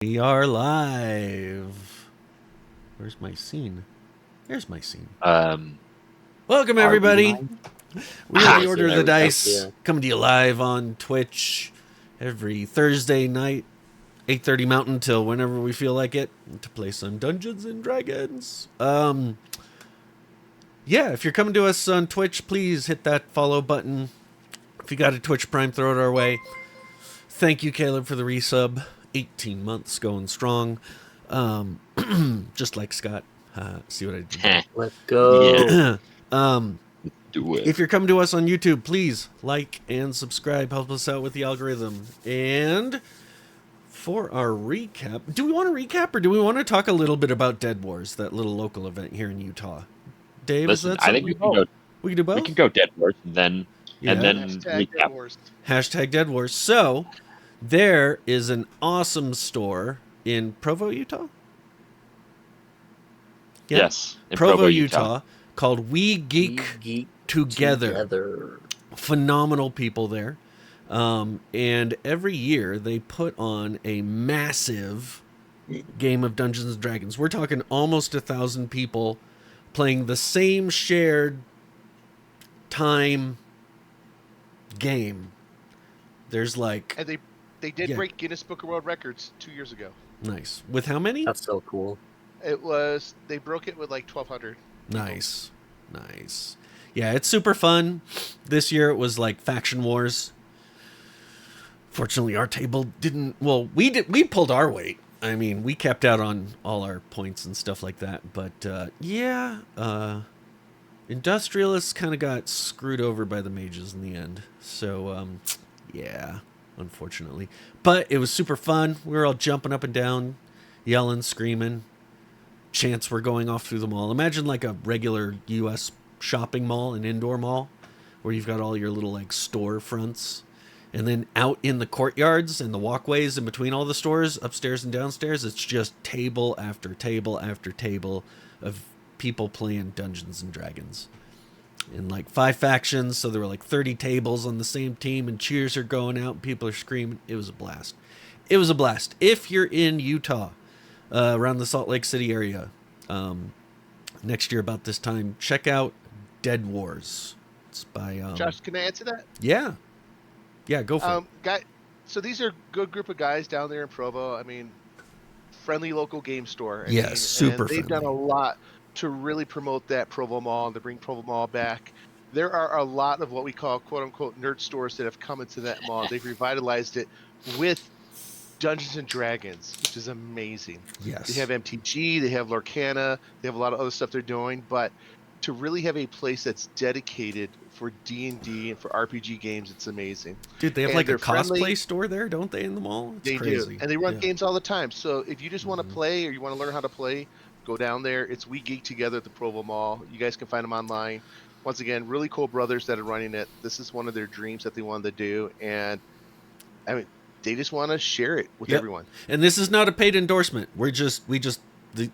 We are live. Where's my scene? There's my scene. Welcome, everybody. We are the Order of the Dice, coming to you live on Twitch every Thursday night, 8:30 Mountain till whenever we feel like it, to play some Dungeons and Dragons. Yeah, if you're coming to us on Twitch, please hit that follow button. If you got a Twitch Prime, throw it our way. Thank you, Caleb, for the resub. 18 months going strong. Just like Scott. See what I did there? Let's go. Do it. If you're coming to us on YouTube, please like and subscribe. Help us out with the algorithm. And for our recap, do we want to recap or do we want to talk a little bit about Dead Wars, that little local event here in Utah? Dave, Listen, is that I think we can do both? We can go Dead Wars and then Hashtag recap. Dead Wars. Hashtag Dead Wars. So there is an awesome store in Provo, Utah. Yeah. Yes, in Provo, Utah, called We Geek, Together. Together. Phenomenal people there. And every year they put on a massive game of Dungeons and Dragons. We're talking almost 1,000 people playing the same shared time game. There's like... And they did break Guinness Book of World Records 2 years ago. Nice. With how many? That's so cool. They broke it with like 1,200. Nice. Yeah, it's super fun. This year it was like Faction Wars. Fortunately, our table didn't... Well, we pulled our weight. I mean, we kept out on all our points and stuff like that. But, Industrialists kind of got screwed over by the mages in the end. So, yeah, unfortunately. But it was super fun. We were all jumping up and down, yelling, screaming. Chants were going off through the mall. Imagine like a regular U.S. shopping mall, an indoor mall, where you've got all your little like store fronts. And then out in the courtyards and the walkways in between all the stores, upstairs and downstairs, it's just table after table after table of people playing Dungeons and Dragons. In like 5 factions, so there were like 30 tables on the same team, and cheers are going out, and people are screaming. It was a blast. If you're in Utah, around the Salt Lake City area, next year about this time, check out Dead Wars. It's by... Josh, can I answer that? Yeah, go for it. So these are a good group of guys down there in Provo. I mean, friendly local game store. Super They've friendly. done a lot to really promote that Provo Mall and to bring Provo Mall back. There are a lot of what we call quote-unquote nerd stores that have come into that mall. They've revitalized it with Dungeons and Dragons, which is amazing. Yes. They have MTG, they have Lorcana, they have a lot of other stuff they're doing, but to really have a place that's dedicated for D&D and for RPG games, it's amazing. Dude, they have And like a they're cosplay friendly. store there, don't they, in the mall? It's They crazy. do, and they run games all the time. So if you just want to play or you want to learn how to play, go down there. It's We Geek Together at the Provo Mall. You guys can find them online. Once again, really cool brothers that are running it. This is one of their dreams that they wanted to do, and I mean, they just want to share it with everyone. And this is not a paid endorsement.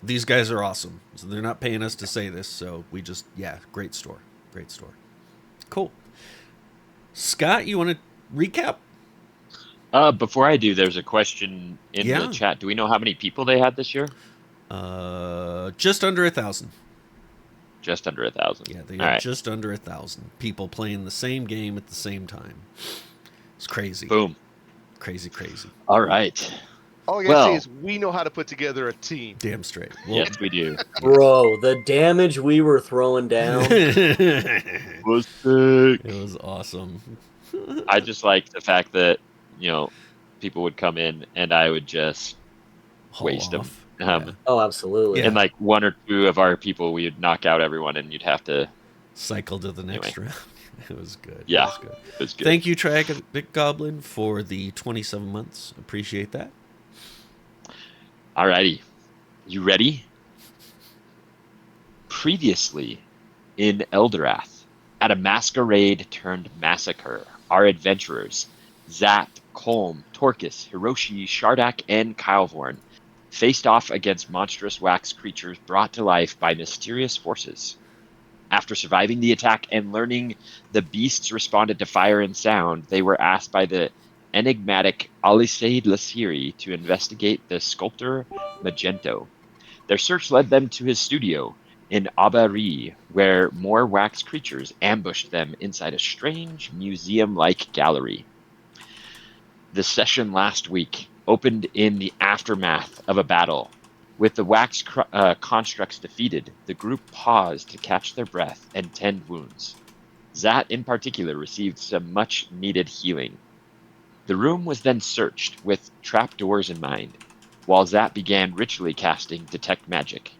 These guys are awesome. So they're not paying us to say this. So great store. Cool. Scott, you want to recap? Before I do, there's a question in the chat. Do we know how many people they had this year? Just under 1,000. Just under 1,000. Yeah, they had just under 1,000 people playing the same game at the same time. It's crazy. Boom. Crazy. All right. All I gotta say is we know how to put together a team. Damn straight. Yes, we do. Bro, the damage we were throwing down. It Was sick. was awesome. I just like the fact that, people would come in and I would just waste them. Oh, absolutely. And like 1 or 2 of our people, we would knock out everyone and you'd have to Cycle to the next round. It was good. Yeah. It It was good. Thank you, Tragic Goblin, for the 27 months. Appreciate that. Alrighty. You ready? Previously in Eldorath, at a masquerade turned massacre, our adventurers, Zat, Colm, Torkus, Hiroshi, Shardac, and Kylvorn faced off against monstrous wax creatures brought to life by mysterious forces. After surviving the attack and learning the beasts responded to fire and sound, they were asked by the enigmatic Alisaid Lasiri to investigate the sculptor Magento. Their search led them to his studio in Abari, where more wax creatures ambushed them inside a strange museum-like gallery. The session last week opened in the aftermath of a battle. With the wax constructs defeated, the group paused to catch their breath and tend wounds. Zat, in particular, received some much-needed healing. The room was then searched with trapdoors in mind, while Zat began ritually casting Detect Magic.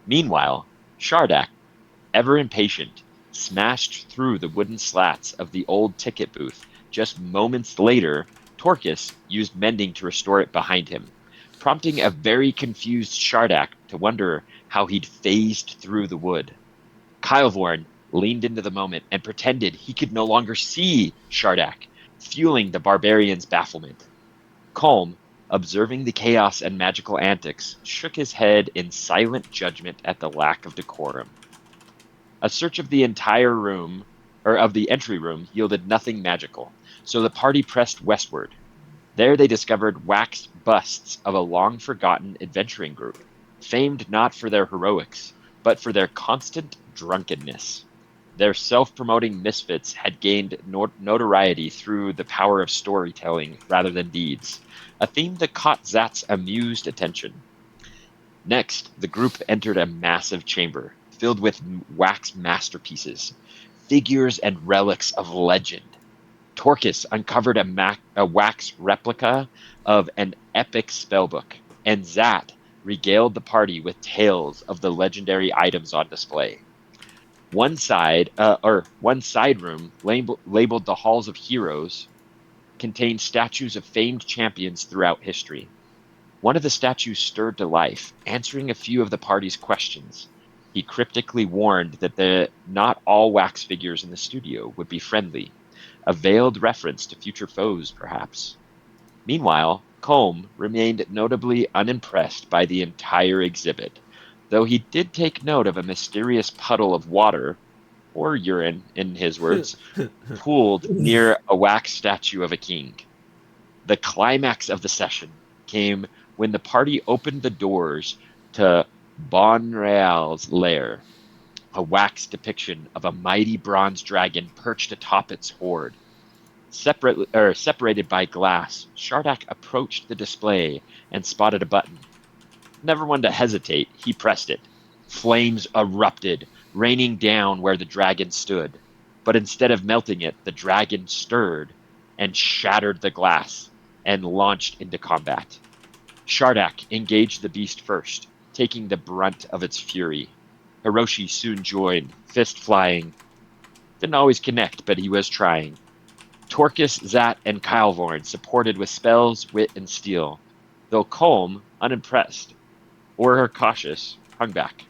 Meanwhile, Shardac, ever impatient, smashed through the wooden slats of the old ticket booth. Just moments later, Torquus used mending to restore it behind him, prompting a very confused Shardac to wonder how he'd phased through the wood. Kylvorn leaned into the moment and pretended he could no longer see Shardac, fueling the barbarian's bafflement. Colm, observing the chaos and magical antics, shook his head in silent judgment at the lack of decorum. A search of the entire room, or of the entry room, yielded nothing magical, so the party pressed westward. There they discovered wax busts of a long-forgotten adventuring group, famed not for their heroics, but for their constant drunkenness. Their self-promoting misfits had gained notoriety through the power of storytelling rather than deeds, a theme that caught Zat's amused attention. Next, the group entered a massive chamber, filled with wax masterpieces, figures and relics of legend. Torquus uncovered a wax replica of an epic spellbook, and Zat regaled the party with tales of the legendary items on display. One side room labeled the Halls of Heroes contained statues of famed champions throughout history. One of the statues stirred to life, answering a few of the party's questions. He cryptically warned that not all wax figures in the studio would be friendly, a veiled reference to future foes, perhaps. Meanwhile, Colm remained notably unimpressed by the entire exhibit, though he did take note of a mysterious puddle of water, or urine in his words, pooled near a wax statue of a king. The climax of the session came when the party opened the doors to Baanrael's Lair, a wax depiction of a mighty bronze dragon perched atop its hoard. Separated by glass, Shardac approached the display and spotted a button. Never one to hesitate, he pressed it. Flames erupted, raining down where the dragon stood. But instead of melting it, the dragon stirred and shattered the glass and launched into combat. Shardac engaged the beast first, taking the brunt of its fury. Hiroshi soon joined, fist flying. Didn't always connect, but he was trying. Torquus, Zat, and Kylvorn supported with spells, wit, and steel, though Colm, unimpressed, or cautious, hung back.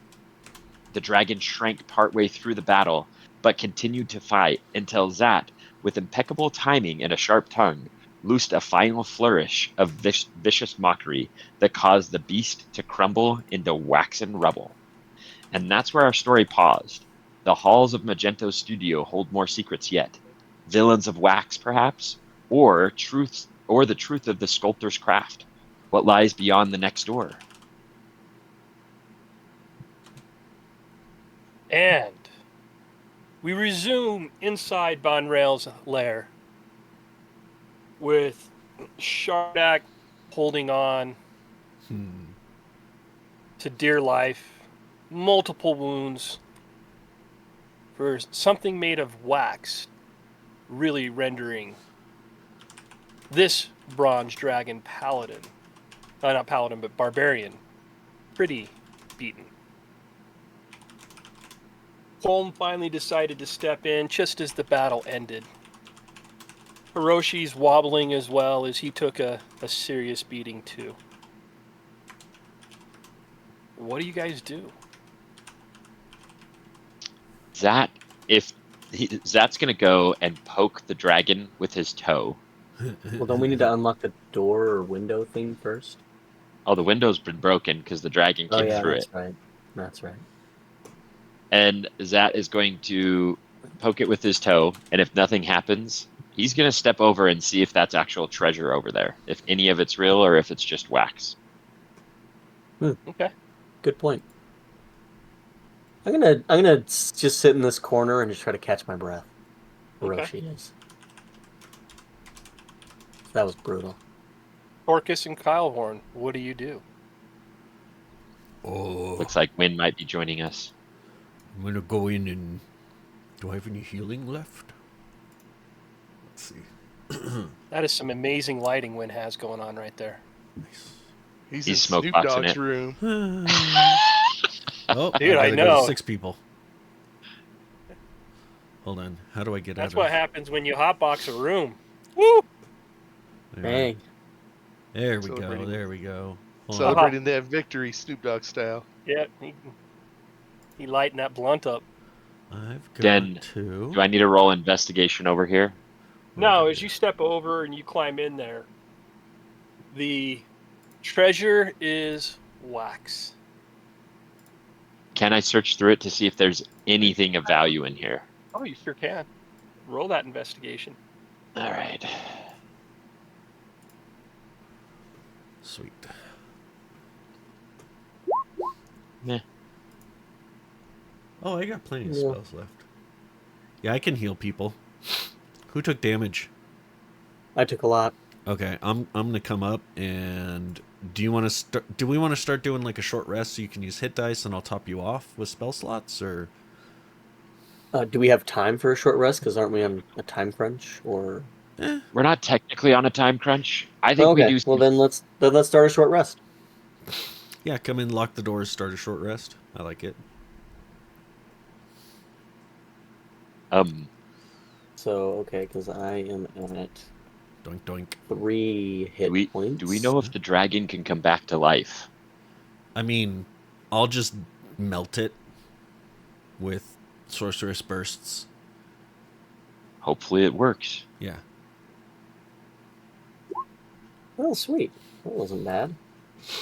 The dragon shrank partway through the battle, but continued to fight until Zat, with impeccable timing and a sharp tongue, loosed a final flourish of vicious mockery that caused the beast to crumble into waxen rubble. And that's where our story paused. The halls of Magento's studio hold more secrets yet. Villains of wax, perhaps, or the truth of the sculptor's craft. What lies beyond the next door? And we resume inside Baanrael's lair with Shardac holding on to dear life, multiple wounds for something made of wax, really rendering this bronze dragon paladin, not paladin, but barbarian, pretty beaten. Colm finally decided to step in just as the battle ended. Hiroshi's wobbling as well as he took a serious beating too. What do you guys do? Zat's going to go and poke the dragon with his toe. Well, don't we need to unlock the door or window thing first? Oh, the window's been broken because the dragon came through it. Right. That's right. And Zat is going to poke it with his toe, and if nothing happens, He's going to step over and see if that's actual treasure over there. If any of it's real or if it's just wax. Okay. Good point. I'm gonna just sit in this corner and just try to catch my breath. Hiroshi is. That was brutal. Torcus and Kylvorn, what do you do? Oh, Looks like Wynn might be joining us. I'm gonna go in and. Do I have any healing left? Let's see. That is some amazing lighting Wynn has going on right there. Nice. He's He's in smoke Snoop boxing Dogg's it. room. Oh, Dude, I I gotta go to know. 6 people. Hold on. How do I get That's out what of? happens when you hotbox a room. Woo! Hey, There we go. Celebrating. There we go. Hold on. Celebrating that victory, Snoop Dogg style. Yeah, he lighting that blunt up. I've got Den, to. Do I need to roll investigation over here? No, as you step over and you climb in there, the treasure is wax. Can I search through it to see if there's anything of value in here? Oh, you sure can. Roll that investigation. All right. Sweet. Meh. Oh, I got plenty of Yeah. spells left. Yeah, I can heal people. Who took damage? I took a lot. Okay, I'm gonna come up and do you want to start? Do we want to start doing like a short rest so you can use hit dice and I'll top you off with spell slots, or? Do we have time for a short rest? Because aren't we on a time crunch? Or We're not technically on a time crunch. I think we okay. do. Well, then let's start a short rest. Yeah, come in, lock the doors, start a short rest. I like it. So okay, because I am at Doink doink. 3 hit points. Do we know if the dragon can come back to life? I mean, I'll just melt it with sorceress bursts. Hopefully it works. Yeah. Oh, sweet. That wasn't bad.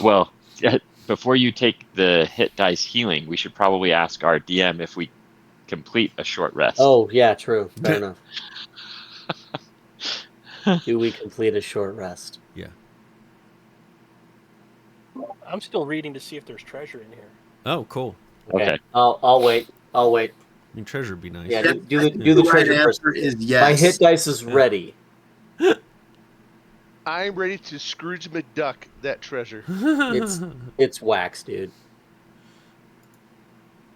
Well, before you take the hit dice healing, we should probably ask our DM if we complete a short rest. Oh, yeah, true. Fair enough. Do we complete a short rest? Yeah. I'm still reading to see if there's treasure in here. Oh, cool. Okay. I'll wait. I'll wait. I mean, treasure would be nice. Yeah, Yeah, do I the think do the right treasure first. answer is yes. My hit dice is ready. I'm ready to Scrooge McDuck that treasure. It's wax, dude.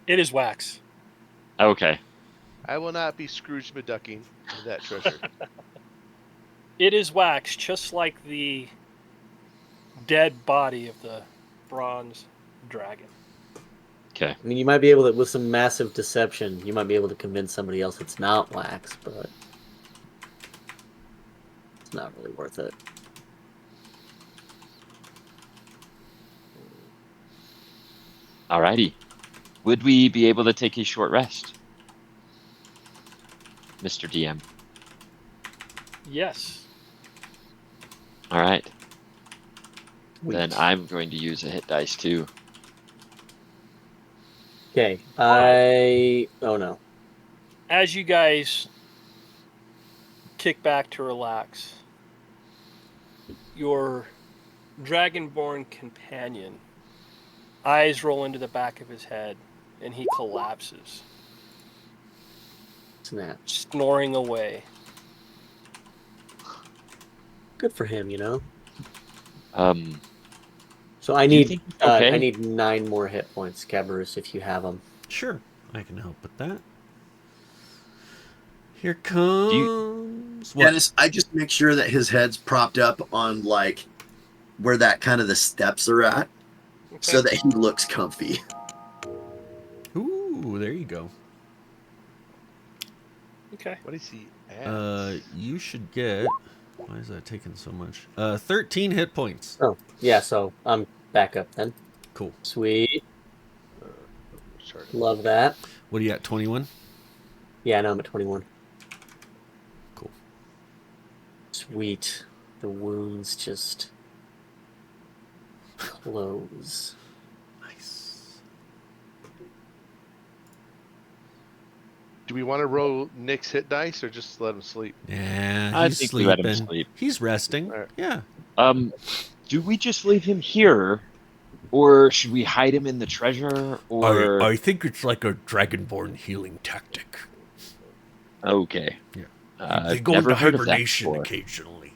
It is wax. Okay. I will not be Scrooge McDucking that treasure. It is wax, just like the dead body of the bronze dragon. Okay. I mean, you might be able to, with some massive deception, you might be able to convince somebody else it's not wax, but it's not really worth it. Alrighty. Would we be able to take a short rest, Mr. DM? Yes. All right. Sweet. Then I'm going to use a hit dice too. Okay, oh no. As you guys kick back to relax, your dragonborn companion, eyes roll into the back of his head, and he collapses, Snap. snoring away. Good for him, you know. So Do I you need think it's okay? I need 9 more hit points, Cabarrus, if you have them. Sure, I can help with that. Here comes. What? Dennis, I just make sure that his head's propped up on like where that kind of the steps are at, so that he looks comfy. Ooh, there you go. Okay. What is he at? You should get. Why is that taking so much? 13 hit points. Oh, yeah, so I'm back up then. Cool. Sweet. Sorry. Love that. What are you at? 21. Yeah, now I'm at 21. Cool. Sweet. The wounds just close. Nice. Do we want to roll Nick's hit dice or just let him sleep? Yeah, I he's think we sleeping. let him sleep. He's resting. All right. Yeah. Do we just leave him here, or should we hide him in the treasure? Or I think it's like a dragonborn healing tactic. okay, Yeah. They I've go never into heard of that hibernation before. occasionally.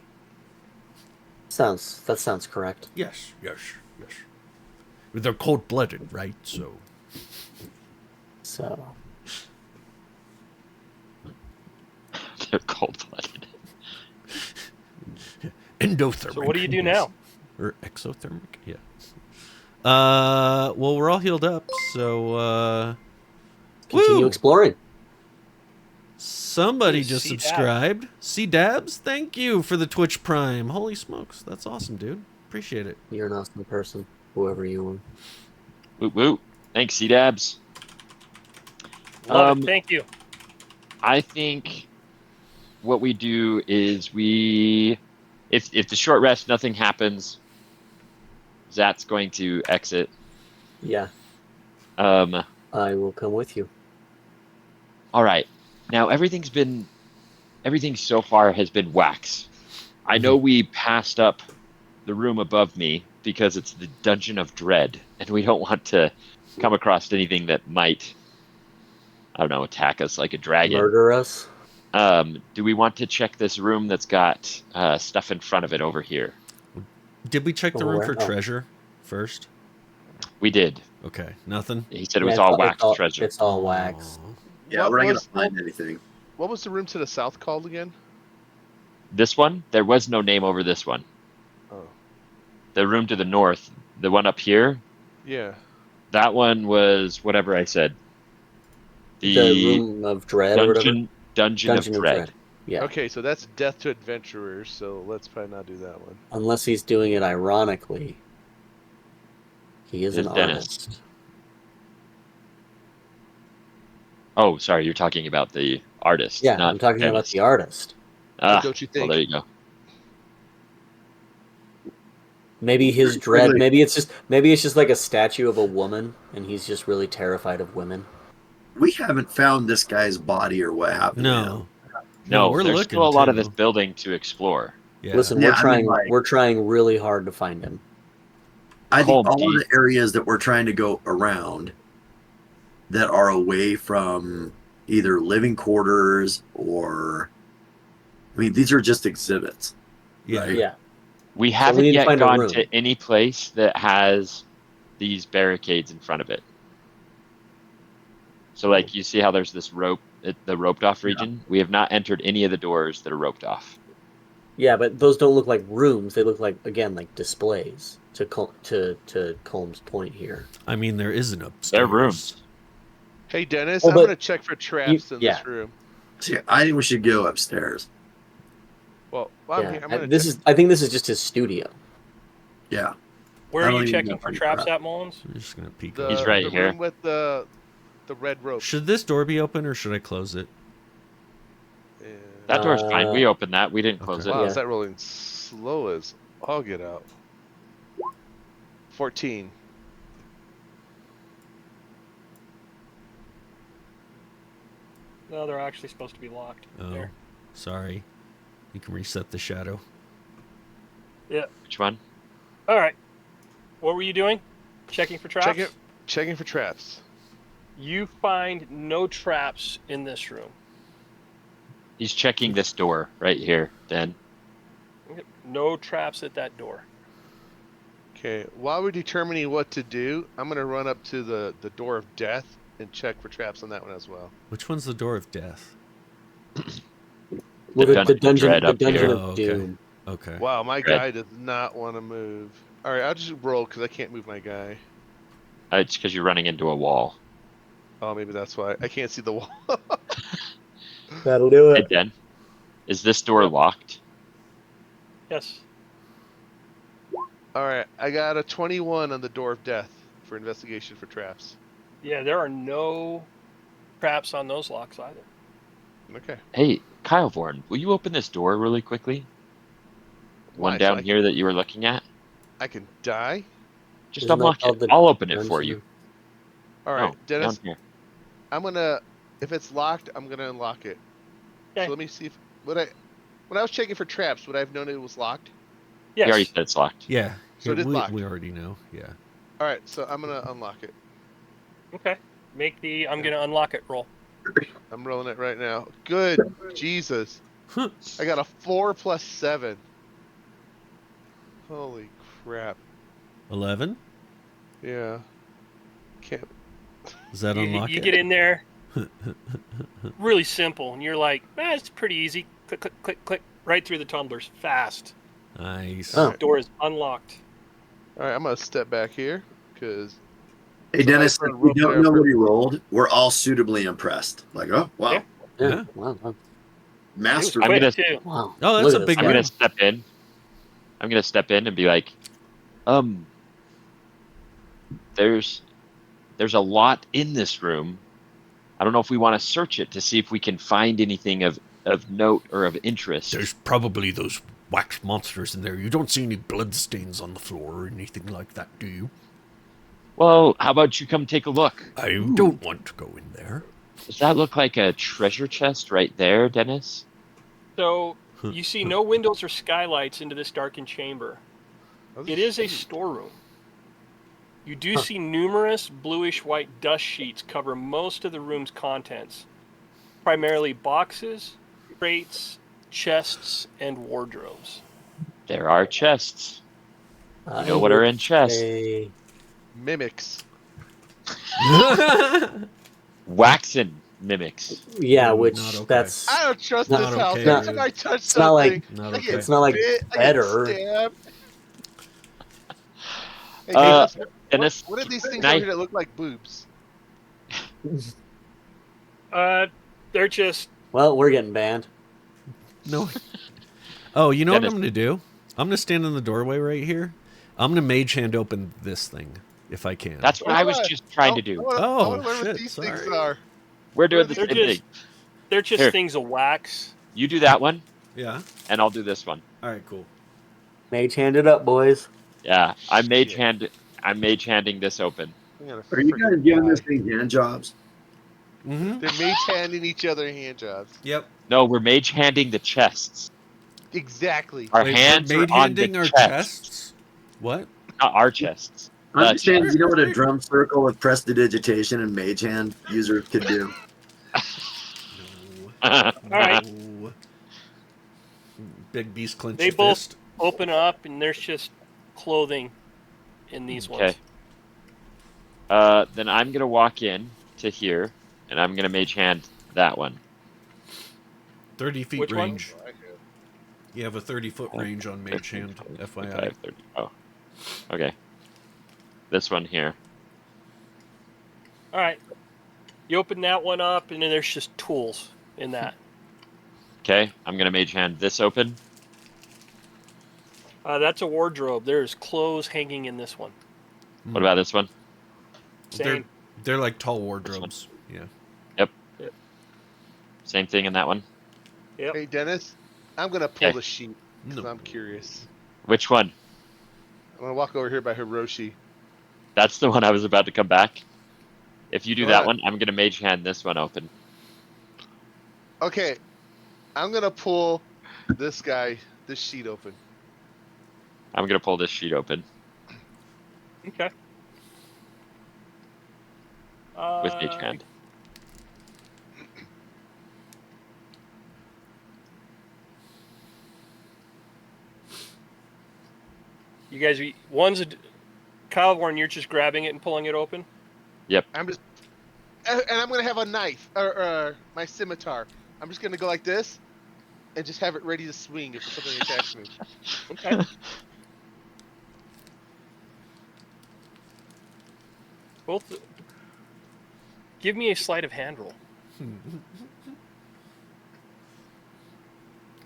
That sounds correct. Yes. They're cold-blooded, right? So. They're cold-blooded. Endothermic. So what do you do now? Or exothermic? Yeah. Well, we're all healed up, so Continue woo! exploring. Somebody Ooh, just C-Dabs. subscribed. C-Dabs, thank you for the Twitch Prime. Holy smokes, that's awesome, dude. Appreciate it. You're an awesome person, whoever you are. Woot woot. Thanks, C-Dabs. Love it. Thank you. I think what we do is if the short rest, nothing happens, Zat's going to exit. Yeah, Um, I will come with you. all right. Now everything so far has been wax. I know we passed up the room above me because it's the Dungeon of Dread, and we don't want to come across anything that might, I don't know, attack us like a dragon. Murder us? Do we want to check this room that's got stuff in front of it over here? Did we check the room Where? for Oh. treasure first? We did. Okay, nothing? He said it was Yeah, all it's wax treasure. It's all wax. Aw. Yeah, What we're not was- gonna find anything. What was the room to the south called again? This one, there was no name over this one. Oh. The room to the north, the one up here, Yeah. that one was whatever I said. The The Room of Dread or whatever? Dungeon of Dread. Yeah. Okay, so that's Death to Adventurers, so let's probably not do that one. Unless he's doing it ironically. He is an It's Dennis. artist. Oh, sorry, you're talking about the artist. Yeah, not I'm talking about Dennis. the artist. Ah, don't you well, think? there you go. Maybe his Really? dread. Maybe it's just like a statue of a woman, and he's just really terrified of women. We haven't found this guy's body or what happened. to him. No. No, we're there's looking still a lot of too. this building to explore. Yeah. Listen, Yeah, we're I mean, trying. like- We're trying really hard to find him. I think Home, all G. of the areas that we're trying to go around that are away from either living quarters or, I mean, these are just exhibits. Yeah. Right. Yeah. We we haven't need to yet find a gone room. to any place that has these barricades in front of it. So, like, you see how there's this the roped off region? We have not entered any of the doors that are roped off. Yeah, but those don't look like rooms. They look like, again, like displays. To Colm's point here. I mean, there is an upstairs. They're rooms. Hey, Dennis, Well, I'm but going to check for traps in yeah. this room. See, I think we should go upstairs. Well, Yeah, I'm going to I think this is just his studio. Yeah. Where I are don't you even checking know for any traps crap. at, Mullins? I'm just gonna peek. the, over. He's right the here. room with the red rope. Should this door be open or should I close it? And- That door's fine. We opened that. We didn't close Okay. it. wow, Yeah. is that rolling slow as all get out? 14. No, they're actually supposed to be locked. Oh, There. sorry. You can reset the shadow. Which one? All right. What were you doing? Checking for traps? Checking for traps. You find no traps in this room. He's checking this door right here, then. No traps at that door. Okay, while we're determining what to do, I'm going to run up to the door of death and check for traps on that one as well. Which one's the door of death? Well, Dungeon the dungeon, Dread the up here. dungeon Oh, of okay. doom. Okay. Wow, my Red. guy does not want to move. All right, I'll just roll because I can't move my guy. It's because you're running into a wall. Oh, maybe that's why. I can't see the wall. That'll do Hey, it. Den, is this door locked? Yes. All right, I got a 21 on the door of death for investigation for traps. Yeah, there are no traps on those locks either. Okay. Hey, Kylvorn, will you open this door really quickly? Why, One so down I here that you were looking at? I can die? Just Isn't that unlock called it. the I'll open it for dungeon? you. All right, No, Dennis, down here. I'm going to If it's locked, I'm gonna unlock it. Okay. So let me see if when I was checking for traps, would I have known it was locked? Yes. You already said it's locked. Yeah. So it is locked. We already know. Yeah. All right, so I'm gonna unlock it. Okay. Make the I'm gonna unlock it roll. I'm rolling it right now. Good Jesus! I got a 4 + 7. Holy crap! 11. Yeah. Can't. Does that unlock You it? get in there. Really simple, and you're like, it's pretty easy. Click, click, click, click, right through the tumblers, fast. Nice. Oh. Door is unlocked. All right, I'm gonna step back here because. Hey, Dennis, I if we don't know what he rolled, we're all suitably impressed. Like, oh, wow. Yeah. Yeah. Wow. Master. It was I'm quick, gonna- too. Wow. Oh, that's Look a at this big I'm guy. gonna room. step in. I'm gonna step in and be like, there's a lot in this room. I don't know if we want to search it to see if we can find anything of note or of interest. There's probably those wax monsters in there. You don't see any bloodstains on the floor or anything like that, do you? Well, how about you come take a look? I don't want to go in there. Does that look like a treasure chest right there, Dennis? So you see no windows or skylights into this darkened chamber. It is a storeroom. You do see numerous bluish-white dust sheets cover most of the room's contents, primarily boxes, crates, chests, and wardrobes. There are chests. I know what are would in chests? say- mimics. Waxen mimics. Yeah, Not which okay. that's I don't trust Not this house. okay, Every dude. time I touch It's not like- something, Not I okay. get it's not like bit, I get better. stabbed. Hey, Uh, Dennis, Dennis, what are these things knife. over here that look like boobs? They're just well, we're getting banned. No. Oh, you know what Dennis. I'm going to do? I'm going to stand in the doorway right here. I'm going to mage hand open this thing, if I can. That's what I was just trying to do. I Oh, wanna learn shit, what these things sorry. are. We're doing the They're same just- thing. they're just Here. things of wax. You do that one, Yeah. and I'll do this one. All right, cool. Mage hand it up, boys. Yeah, I'm mage Shit. handing this open. I'm gonna Are you freaking guys giving die. this thing hand jobs? Mm-hmm. They're mage handing each other hand jobs. Yep. No, we're mage handing the chests. Exactly. Our Wait, hands we're are maid on handing the our chests. chests? What? Not our chests. I'm The just saying, chests. you know what a drum circle with prestidigitation and mage hand users could do? No. right. No. Big beast clench They your both- fist. Open up, and there's just clothing in these ones. Okay. Then I'm gonna walk in to here, and I'm gonna mage hand that one. 30 feet Which one? range. You have a 30-foot range on mage hand, FYI. 25, 30. Oh, okay. This one here. All right. You open that one up, and then there's just tools in that. Okay, I'm gonna mage hand this open. That's a wardrobe. There's clothes hanging in this one. What about this one? Same. They're like tall wardrobes. Yeah. Same thing in that one. Yep. Hey, Dennis, I'm gonna pull Okay. the sheet because No. I'm curious. Which one? I'm gonna walk over here by Hiroshi. That's the one I was about to come back. If you do Go that ahead. one, I'm gonna mage hand this one open. Okay, I'm gonna pull this sheet open. I'm gonna pull this sheet open Okay. with mage hand. You guys, one's a Kylvorn. You're just grabbing it and pulling it open. I'm just, and I'm gonna have a knife or my scimitar. I'm just gonna go like this, and just have it ready to swing if something attacks me. Okay. Both. Give me a sleight of hand roll.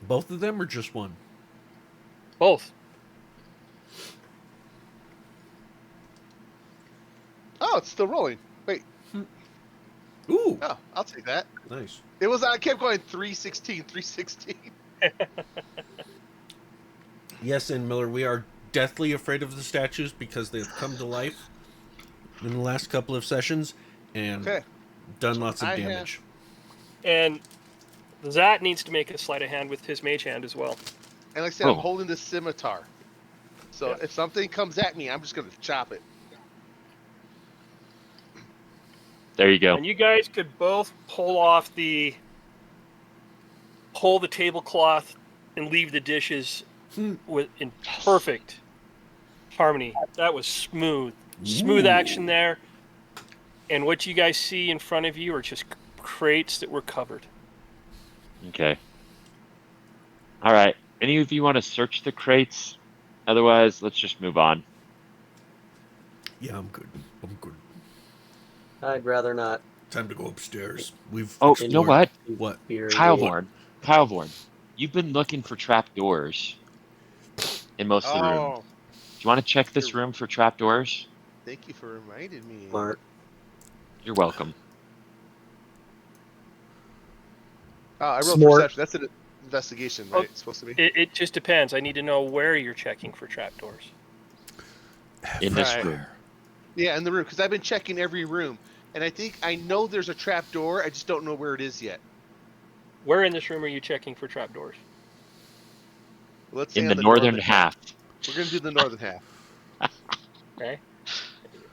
Both of them or just one? Both. Oh, it's still rolling. Wait, Ooh. oh, I'll take that. Nice. It was. I kept going 316, 316. Yes, and Miller, we are deathly afraid of the statues because they've come to life in the last couple of sessions and Okay. done lots of I damage. And Zat needs to make a sleight of hand with his mage hand as well. And like I said, I'm holding this scimitar. So if something comes at me, I'm just going to chop it. There you go. And you guys could both pull the tablecloth and leave the dishes in perfect harmony. That was smooth. Smooth action there. And what you guys see in front of you are just crates that were covered. Okay. All right. Any of you want to search the crates? Otherwise, let's just move on. Yeah, I'm good. I'd rather not. Time to go upstairs. We've you know what? What? Kylvorn, you've been looking for trapdoors in most of the room. Do you want to check this room for trapdoors? Thank you for reminding me. Smart. You're welcome. I rolled perception. That's an investigation, right? It's supposed to be. It just depends. I need to know where you're checking for trapdoors. In this room. Yeah, in the room, because I've been checking every room, and I think I know there's a trapdoor. I just don't know where it is yet. Where in this room are you checking for trapdoors? Let's say in the northern half. We're gonna do the northern half. Okay.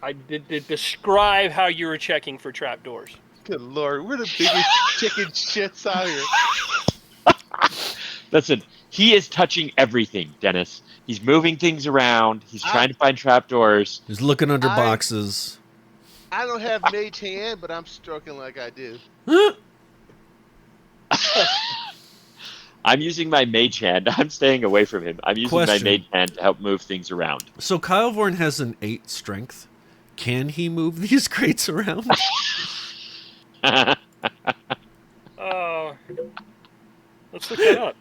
I did describe how you were checking for trapdoors. Good lord, we're the biggest chicken shits out here. Listen, he is touching everything, Dennis. He's moving things around. He's trying to find trapdoors. He's looking under boxes. I don't have mage hand, but I'm stroking like I do. I'm using my mage hand. I'm staying away from him. I'm using my mage hand to help move things around. So Kylvorn has an 8 strength. Can he move these crates around? Let's look that up.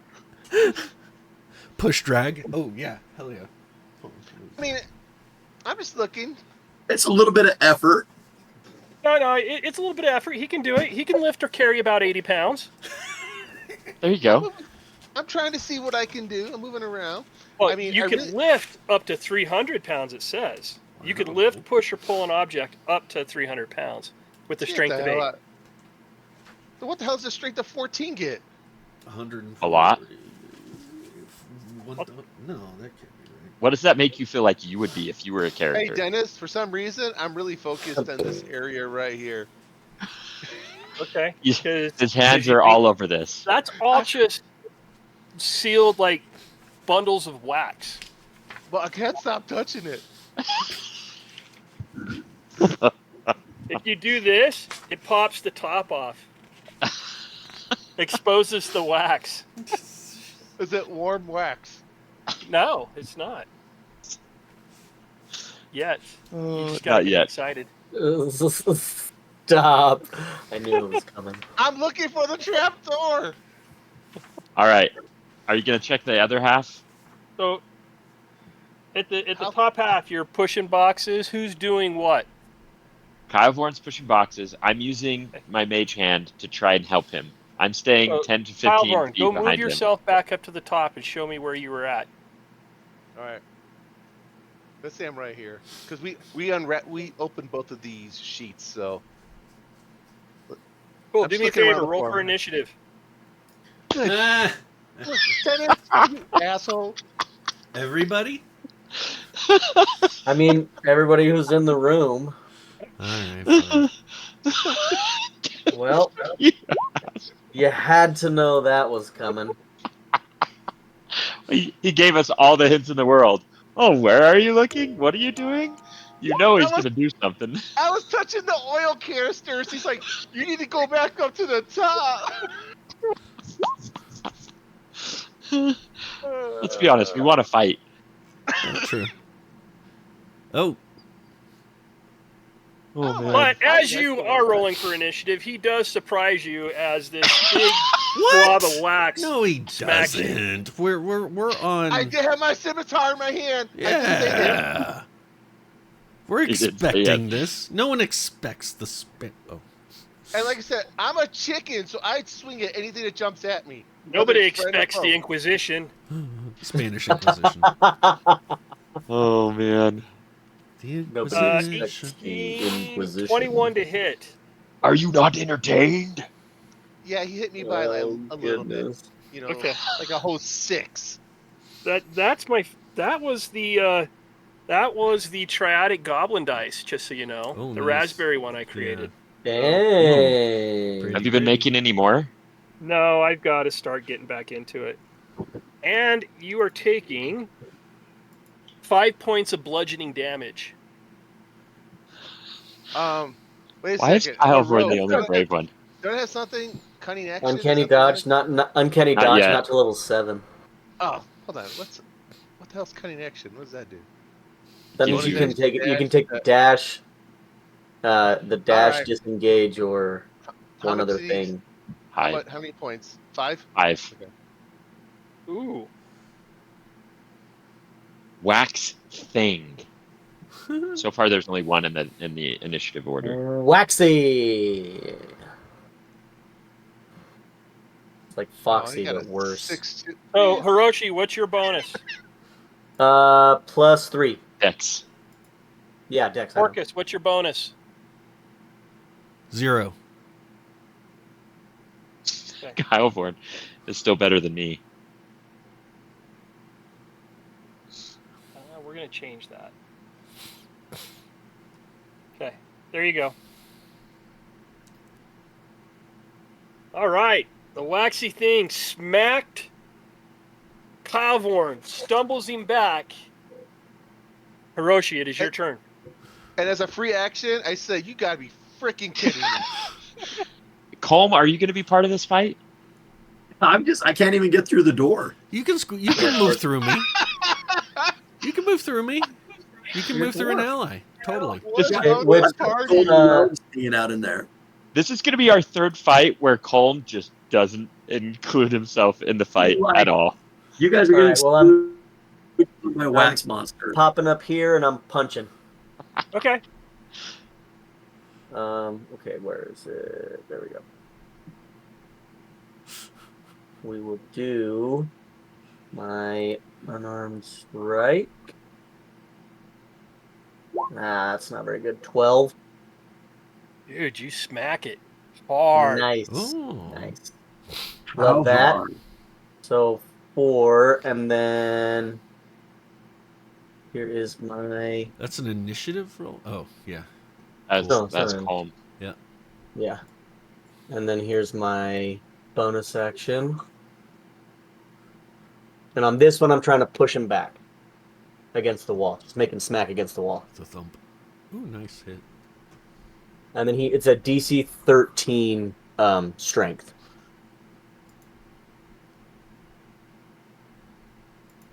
Push drag? Oh, yeah. Hell yeah. I mean, I'm just looking. It's a little bit of effort. No, it's a little bit of effort. He can do it. He can lift or carry about 80 pounds. There you go. I'm trying to see what I can do. I'm moving around. Well, I mean, you can lift up to 300 pounds, it says. You could lift, push, or pull an object up to 300 pounds with the strength of 8. So what the hell does the strength of 14 get? 140. A lot? No, that can't be right. What does that make you feel like you would be if you were a character? Hey, Dennis, for some reason, I'm really focused on this area right here. Okay. His hands are all over this. That's all just sealed like bundles of wax. Well, I can't stop touching it. If you do this, it pops the top off. Exposes the wax. Is it warm wax? No, it's not. Yet. You just gotta Not get yet. excited. Stop. I knew it was coming. I'm looking for the trapdoor. All right. Are you going to check the other half? So, at the top half, you're pushing boxes. Who's doing what? Kylvorn's pushing boxes. I'm using my mage hand to try and help him. I'm staying 10 to 15 Kylvorn, feet go behind move him. yourself back up to the top and show me where you were at. All right. Let's say I'm right here, because we opened both of these sheets, so. Cool. I'm Do me a just looking around favor. the Roll for corner. initiative. Dennis, you asshole. Everybody? I mean, everybody who's in the room. Alright, Well, you had to know that was coming. He gave us all the hints in the world. Oh, where are you looking? What are you doing? You know he's going to do something. I was touching the oil canisters. He's like, you need to go back up to the top. Let's be honest. We want to fight. True. Oh. Oh, man. But as you are rolling for initiative, he does surprise you as this big blob of wax. No, he smacks you. doesn't. We're on. I did have my scimitar in my hand. Yeah. We're He did say expecting it. this. No one expects the spin. Oh. And like I said, I'm a chicken, so I'd swing at anything that jumps at me. Nobody Whether it's friend or expects foe. the Inquisition. Spanish Inquisition. Oh, man. The Nobody Inquisition. expects the Inquisition. 21 to hit. Are you not entertained? Yeah, he hit me by like a little bit. Goodness. You know, Okay. like a whole 6. That was the triadic goblin dice, just so you know. Oh, the nice. raspberry one I created. Dang. Pretty Have you been pretty. making any more? No, I've got to start getting back into it. And you are taking 5 points of bludgeoning damage. Wait a Why is second. Kylvorn the Rogue, only brave one? Don't it have something? Cunning action? Uncanny Something dodge, like- uncanny Not dodge, yet. not to level 7. Oh, hold on. What the hell's cunning action? What does that do? That Gives means you you- can take it. You can dash, take the dash, Alright. disengage, or How one much other is- thing. Hi. How many points? 5? 5. Ooh. Wax thing. So far, there's only one in the initiative order. Waxy. It's like Oh, Foxy, he got but a worse. 6. Oh, Hiroshi, what's your bonus? +3. Dex. Yeah, Dex. I know. Orcus, what's your bonus? 0. Kylvorn is still better than me. We're going to change that. Okay, there you go. All right, the waxy thing smacked Kylvorn, stumbles him back. Hiroshi, it is your turn. And as a free action, I say, you gotta be freaking kidding me. Colm, are you going to be part of this fight? I can't even get through the door. You can move through me. You can move through me. You can move through an ally. Totally. This- Which, Hanging out in there. This is going to be our third fight where Colm just doesn't include himself in the fight at all. You guys are All getting right, well, I'm my wax monster. popping up here and I'm punching. Okay. Okay, where is it? There we go. We will do my unarmed strike. That's not very good. 12. Dude, you smack it hard. Nice. Oh. Nice. How Love that. hard? So 4, and then here is my That's an initiative roll? Oh, yeah. That's No, that's sorry. Colm. yeah, and then here's my bonus action. And on this one, I'm trying to push him back against the wall, just make him smack against the wall. It's a thump. Ooh, nice hit. And then it's a DC 13 strength.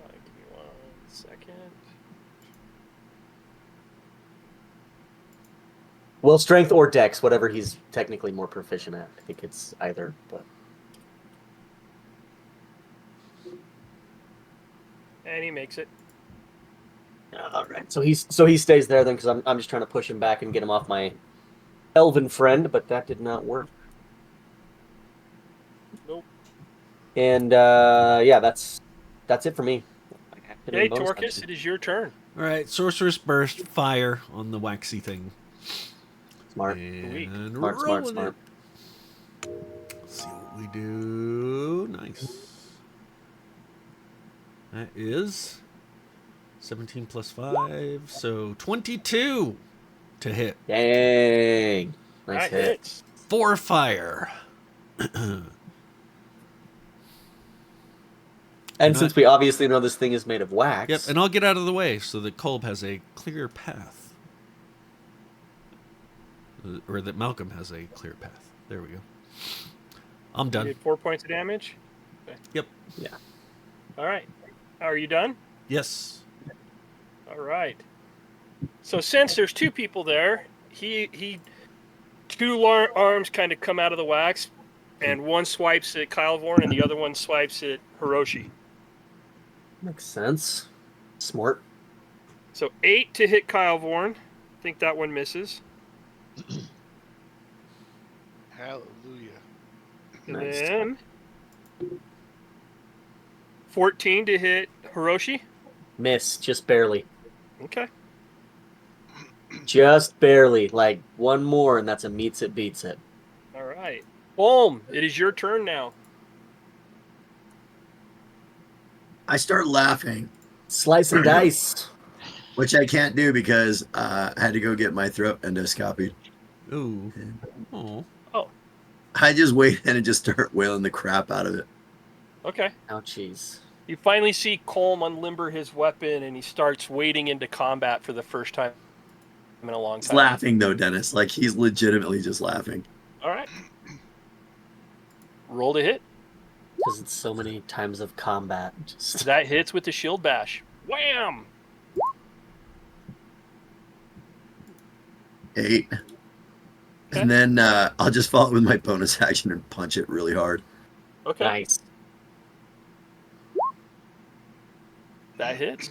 Give me 1 second. Well, strength or dex, whatever he's technically more proficient at. I think it's either, but And he makes it. all right. So he stays there then, because I'm just trying to push him back and get him off my elven friend, but that did not work. Nope. And yeah, that's it for me. Hey, Torcus, it is your turn. All right, Sorceress Burst, fire on the waxy thing. Smart. And Smart. rolling it. Let's see what we do. Nice. That is 17 plus 5, so 22 to hit. Dang. Nice That hit. hits. 4 fire. And since we obviously know this thing is made of wax. Yep, and I'll get out of the way so that Kolb has a clear path. Or that Malcolm has a clear path. There we go. I'm You done. did 4 points of damage. Okay. Yep. Yeah. All right. Are you done? Yes. All right. So since there's 2 people there, he 2 arms kind of come out of the wax, and one swipes at Kylvorn, and the other one swipes at Hiroshi. Makes sense. Smart. So 8 to hit Kylvorn. I think that one misses. Hallelujah. And Nice. then 14 to hit Hiroshi. Miss, just barely. Okay. Just barely. Like one more, and that's a meets it, beats it. All right. Boom! It is your turn now. I start laughing, Slice and dice. which I can't do because I had to go get my throat endoscopied. Ooh. Oh. Oh, I just wait and just start wailing the crap out of it. okay. Ouchies. You finally see Colm unlimber his weapon, and he starts wading into combat for the first time in a long He's time. laughing though, Dennis. Like he's legitimately just laughing. All right. Roll to hit. Because it's so many times of combat. Just That hits with the shield bash. Wham! 8. Okay. And then I'll just follow it with my bonus action and punch it really hard. Okay. nice. That hits.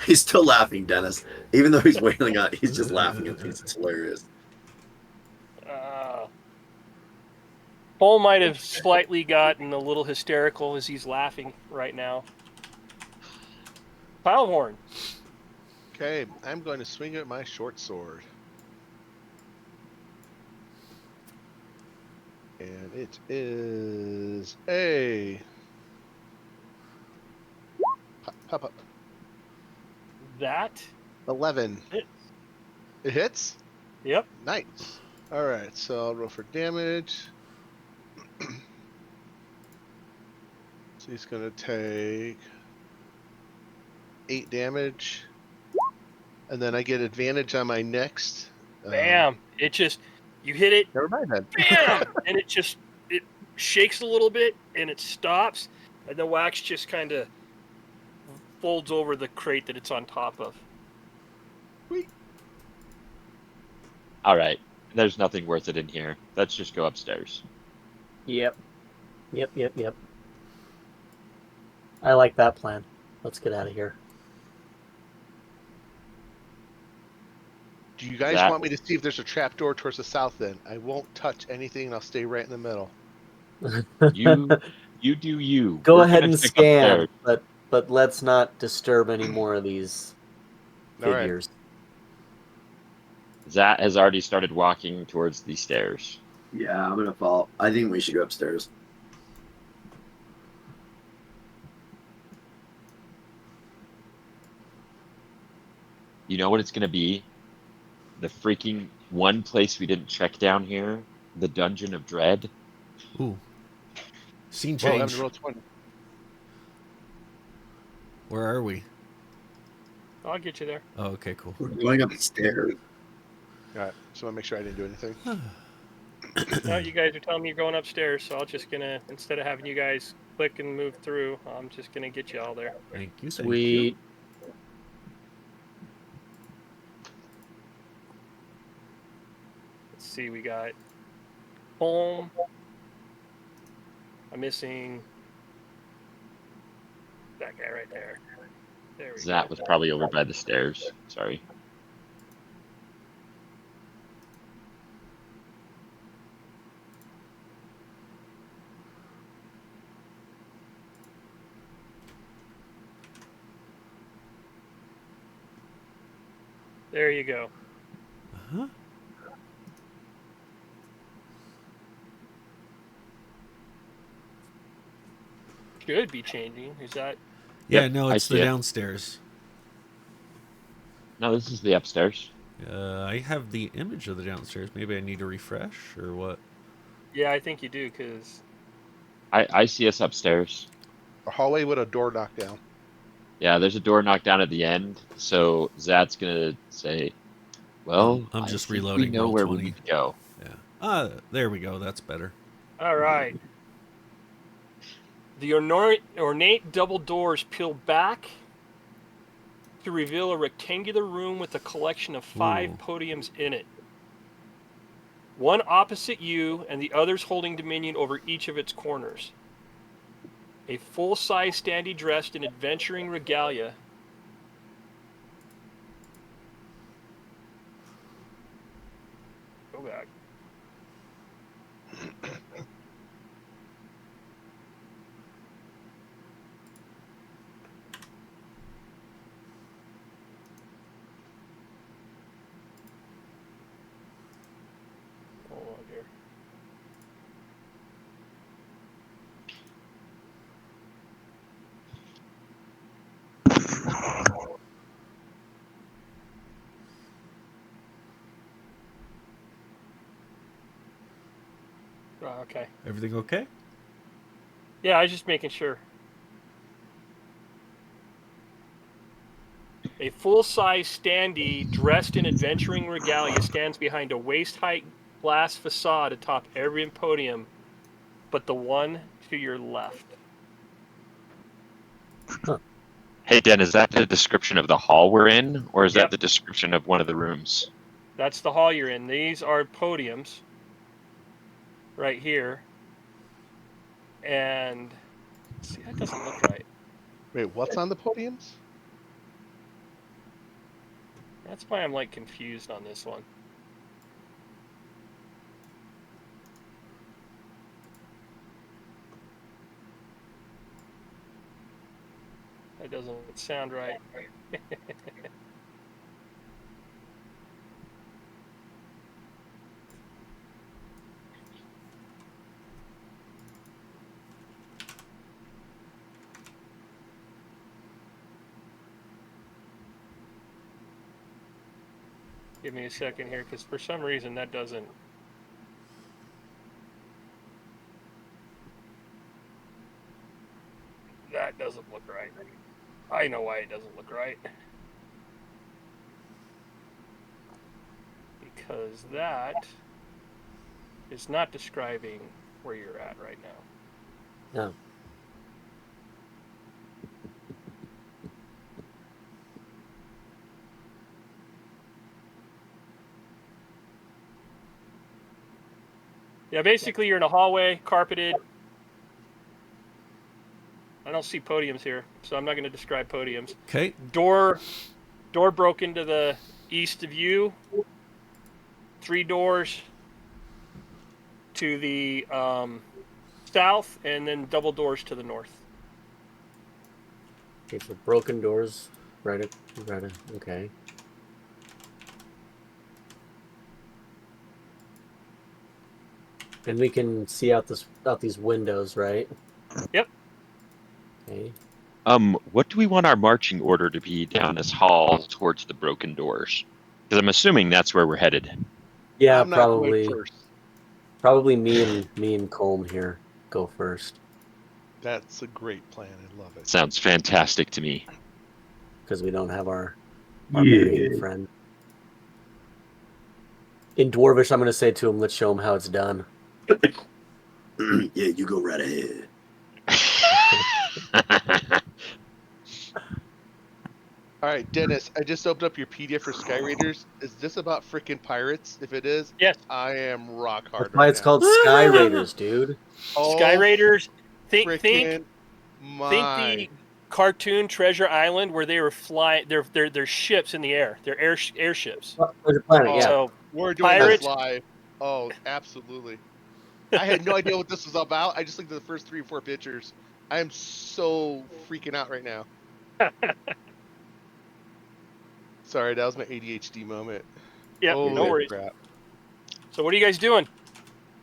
He's still laughing, Dennis. Even though he's wailing out, he's just laughing and thinks it's hilarious. Paul might have slightly gotten a little hysterical as he's laughing right now. Kylvorn. Okay, I'm going to swing at my short sword. And it is a... Pop up. That 11. hits. It hits? Yep. Nice. Alright, so I'll roll for damage. So he's going to take 8 damage. And then I get advantage on my next. Bam. It just, you hit it, Never mind then. bam! And it shakes a little bit, and it stops, and the wax just kind of folds over the crate that it's on top of. All right. There's nothing worth it in here. Let's just go upstairs. Yep. I like that plan. Let's get out of here. Do you guys want me to see if there's a trapdoor towards the south then? I won't touch anything and I'll stay right in the middle. You do you. Go We're ahead gonna and check scan, upstairs. but let's not disturb any more of these All right. figures. Zat has already started walking towards the stairs. Yeah, I'm gonna follow. I think we should go upstairs. You know what it's gonna be? The freaking one place we didn't check down here, the Dungeon of Dread. Ooh. Scene Whoa, I'm change. gonna roll 20. Where are we? I'll get you there. Oh, okay, cool. We're going upstairs. All right, so I want to make sure I didn't do anything. No, you guys are telling me you're going upstairs, so I'll just gonna, instead of having you guys click and move through, I'm just gonna get you all there. Thank you. Sweet. Let's see, we got home. I'm missing that guy right there. There we Zat go. was probably over by the stairs. Sorry. There you go. Uh-huh. Should be changing. Is that? Yeah, Yep, no, I it's the see it. downstairs. No, this is the upstairs. I have the image of the downstairs. Maybe I need to refresh or what? Yeah, I think you do, because I see us upstairs. A hallway with a door knocked down. Yeah, there's a door knocked down at the end. So Zat's gonna say, "Well, I'm just I think reloading. We know roll where 20. we need to go." Yeah. There we go. That's better. all right. The ornate double doors peel back to reveal a rectangular room with a collection of 5 Ooh. podiums in it. One opposite you, and the others holding dominion over each of its corners. A full-size standee dressed in adventuring regalia. Go back. Oh, okay. Everything okay? Yeah, I was just making sure. A full-size standee dressed in adventuring regalia stands behind a waist-height glass facade atop every podium, but the one to your left. Hey, Den, is that the description of the hall we're in, or is Yep. that the description of one of the rooms? That's the hall you're in. These are podiums right here. And see, that doesn't look right. Wait, what's on the podiums? That's why I'm like confused on this one. That doesn't sound right. Give me a second here, because for some reason that doesn't. That doesn't look right. I know why it doesn't look right. Because that is not describing where you're at right now. No. Yeah, basically you're in a hallway, carpeted. I don't see podiums here, so I'm not going to describe podiums. Okay. Door broken to the east of you. 3 doors to the south, and then double doors to the north. Okay, so broken doors. Right. Okay. And we can see out these windows, right? Yep. Okay. What do we want our marching order to be down this hall towards the broken doors? Because I'm assuming that's where we're headed. Yeah, I'm not going probably. first. Probably me and Colm here go first That's a great plan. I love it. Sounds fantastic to me. because we don't have our married friend. In Dwarvish, I'm going to say to him, "Let's show him how it's done." Yeah, you go right ahead. All right, Dennis, I just opened up your PDF for Sky Raiders. Is this about freaking pirates? If it is, Yes. I am rock hard That's why right it's now. called Sky Raiders, dude. Sky Raiders. Think Freaking the cartoon Treasure Island where they were flying. They're ships in the air. They're airships. Treasure Planet, Oh, yeah. So we're doing Pirates- this live. Oh, absolutely. I had no idea what this was about. I just looked at the first 3 or 4 pictures. I am so freaking out right now. Sorry, that was my ADHD moment. yeah, Holy no worries. crap. So what are you guys doing?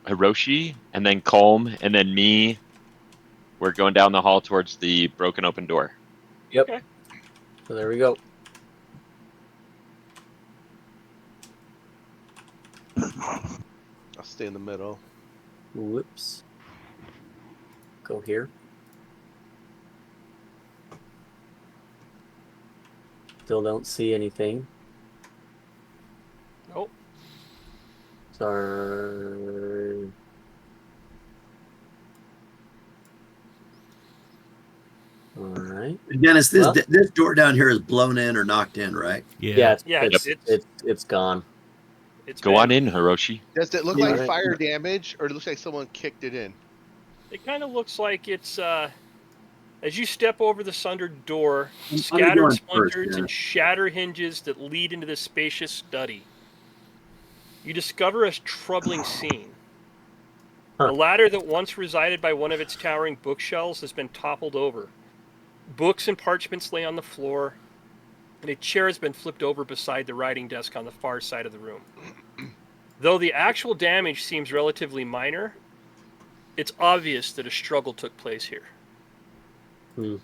Hiroshi, and then Colm, and then me. We're going down the hall towards the broken open door. Yep. Okay. So there we go. I'll stay in the middle. Whoops. Go here. Still don't see anything. Nope. Sorry. All right. Dennis, this Well- this door down here is blown in or knocked in, right? Yeah, Yeah, it's gone. It's Go bad. on in, Hiroshi. Does it look Yeah. like fire damage, or it looks like someone kicked it in? It kind of looks like it's as you step over the sundered door, I'm scattered going first, splinters yeah. and shatter hinges that lead into this spacious study. You discover a troubling scene. Huh. The ladder that once resided by one of its towering bookshelves has been toppled over. Books and parchments lay on the floor, and a chair has been flipped over beside the writing desk on the far side of the room. Though the actual damage seems relatively minor, it's obvious that a struggle took place here. I'm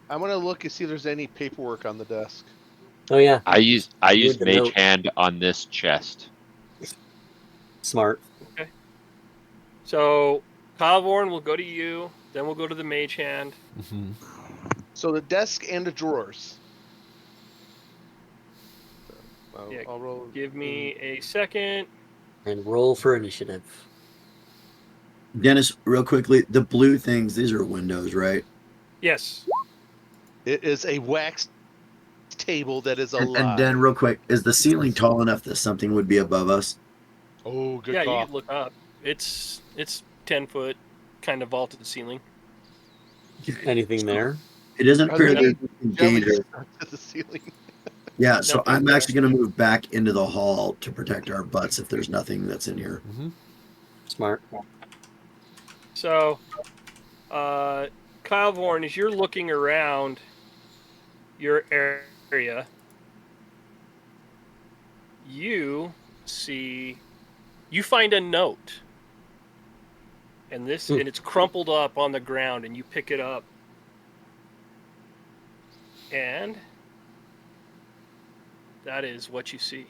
gonna look and see if there's any paperwork on the desk. Oh yeah. I use Read the Mage note. Hand on this chest. Smart. Okay. So Kylvorn will go to you. Then we'll go to the mage hand. Mm-hmm. So the desk and the drawers. Yeah, I'll roll. Give me a second. And roll for initiative. Dennis, real quickly, the blue things, these are windows, right? Yes. It is a wax table that is alive. And then, real quick, is the ceiling tall enough that something would be above us? Oh, good Yeah, call. you can look up. It's 10 foot, kind of vaulted ceiling. Anything there? It doesn't Are appear there that any there's danger. jellies stuck to the ceiling? Yeah, so Nothing I'm there. actually going to move back into the hall to protect our butts if there's nothing that's in here. Mm-hmm. Smart. So, Kylvorn, as you're looking around your area, you find a note. And and it's crumpled up on the ground, and you pick it up. And that is what you see.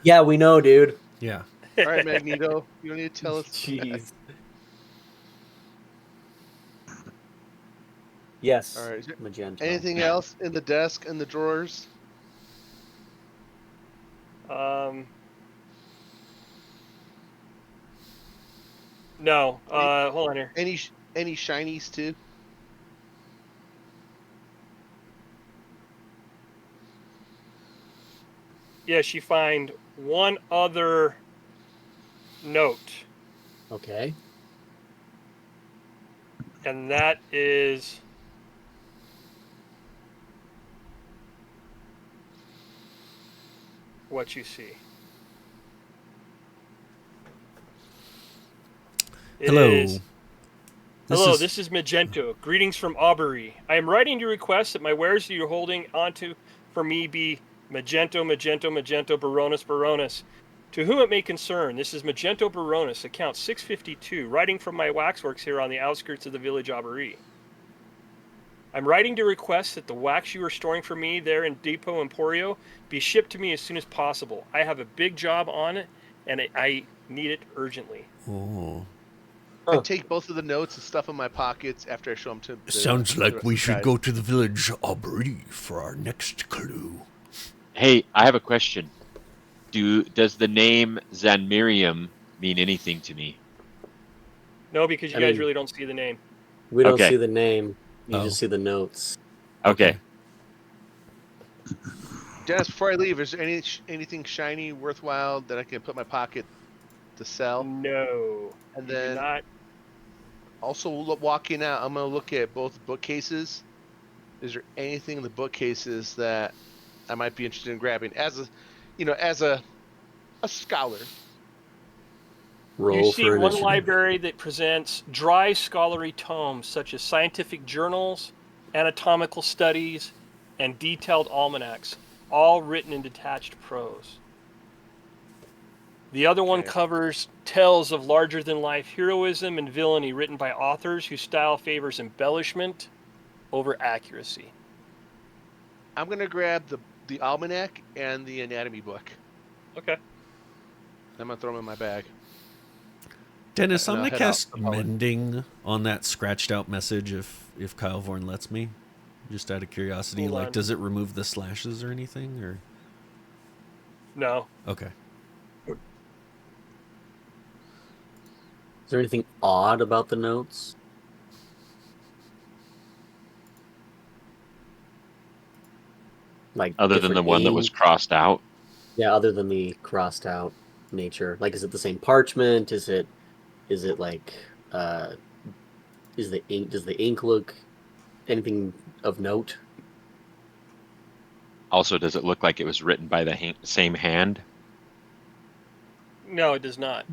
Yeah, we know, dude. Yeah. All right, Magneto, you don't need to tell us. Jeez. Yes. All right. Is there Magento. anything else in the desk and the drawers? No. Hold on here. Any shinies too? Yes, you find one other note, Okay. and that is what you see. Hello. Hello, this is Magento. Greetings from Aubrey. I am writing to request that my wares that you're holding onto for me be Magento, Baronus, Baronus. To whom it may concern, this is Magento Baronus, account 652, writing from my waxworks here on the outskirts of the village Aubrey. I'm writing to request that the wax you are storing for me there in Depot Emporio be shipped to me as soon as possible. I have a big job on it, and I need it urgently. Oh. I take both of the notes and stuff in my pockets after I show them to. Sounds the like rest we of the should guys. go to the village Aubrey for our next clue. Hey, I have a question. Does the name Zanmiriam mean anything to me? No, because you guys really don't see the name. We don't Okay. see the name. You Oh. just see the notes. Okay. Dennis, before I leave, is there anything shiny, worthwhile that I can put in my pocket to sell? No. And You do then not. also walking out, I'm gonna look at both bookcases. Is there anything in the bookcases that I might be interested in grabbing as a scholar? Roll You see for one initiative. library that presents dry scholarly tomes such as scientific journals, anatomical studies, and detailed almanacs, all written in detached prose. The other one Okay. covers tales of larger-than-life heroism and villainy written by authors whose style favors embellishment over accuracy. I'm gonna grab the almanac and the anatomy book. Okay. I'm gonna throw them in my bag. Dennis, And I'm I'll gonna head out cast the hallway. mending on that scratched out message if Kylvorn lets me. Just out of curiosity, Hold like, on. does it remove the slashes or anything? Or No. okay, Is there anything odd about the notes? Like Other than the different one that was ink? crossed out. Yeah, other than the crossed out nature. Like, is it the same parchment? Is it like does the ink look anything of note? Also, does it look like it was written by the same hand? No, it does not.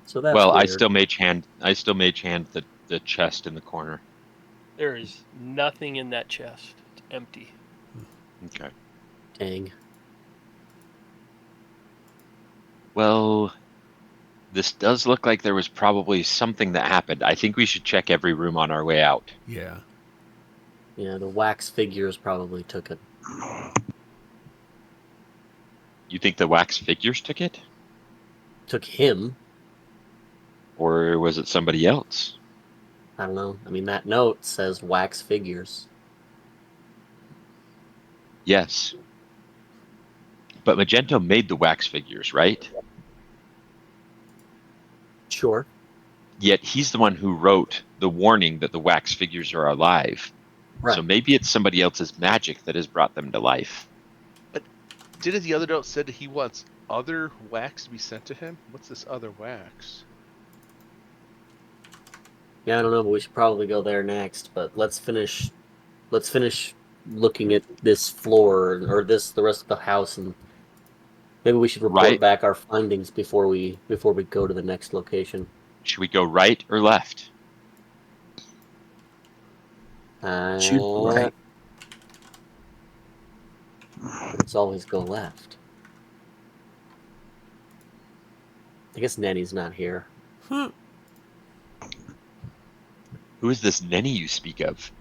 So that's Well, weird. I still mage hand the chest in the corner. There is nothing in that chest. It's empty. Okay. Dang. Well, this does look like there was probably something that happened. I think we should check every room on our way out. yeah. Yeah, the wax figures probably took it. You think the wax figures took it? Took him. Or was it somebody else? I don't know. I mean, that note says wax figures. Yes. But Magento made the wax figures, right? Sure. Yet he's the one who wrote the warning that the wax figures are alive. Right. So maybe it's somebody else's magic that has brought them to life. But didn't the other note said that he wants other wax to be sent to him? What's this other wax? Yeah, I don't know, but we should probably go there next. But let's finish looking at this floor or the rest of the house, and maybe we should report back our findings before we go to the next location. Should we go right or left? Shoot right. Let's always go left. I guess Nenny's not here. Who is this Nenny you speak of?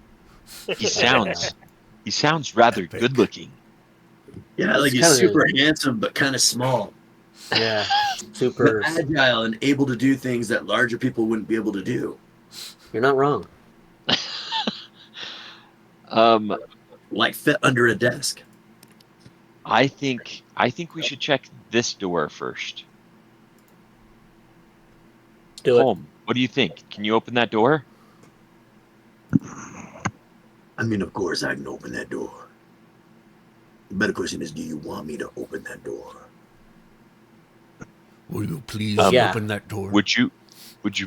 He sounds rather good looking. Yeah, like he's super handsome but kind of small. Yeah, super agile and able to do things that larger people wouldn't be able to do. You're not wrong. Like fit under a desk. I think we should check this door first. Do it. Holm, what do you think? Can you open that door? I mean, of course I can open that door. The better question is, do you want me to open that door? Will you please open that door? Would you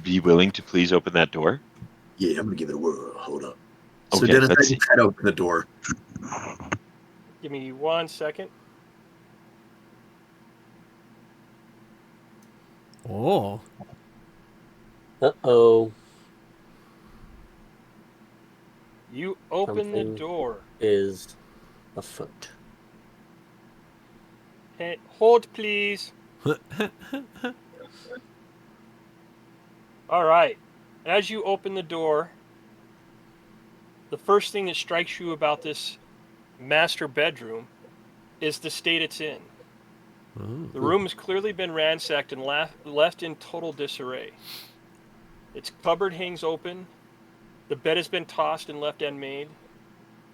be willing to please open that door? Yeah, I'm gonna give it a whirl. Hold up. Okay, so Dennis, I can try to open the door. Give me 1 second. Oh. Uh-oh. You open the door. Is afoot. Hey, hold, please. All right. As you open the door, the first thing that strikes you about this master bedroom is the state it's in. Oh. The room has clearly been ransacked and left in total disarray. Its cupboard hangs open, the bed has been tossed and left unmade,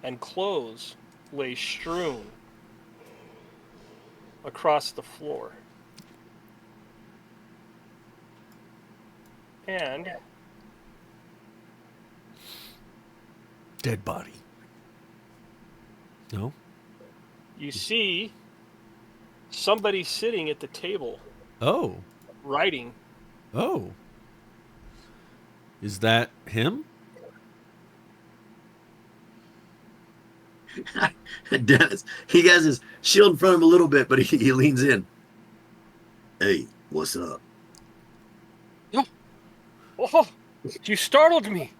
and clothes lay strewn across the floor. And dead body. No? You see somebody sitting at the table. Oh. Writing. Oh. Is that him? Dennis, he has his shield in front of him a little bit, but he leans in. Hey, what's up? Oh, you startled me.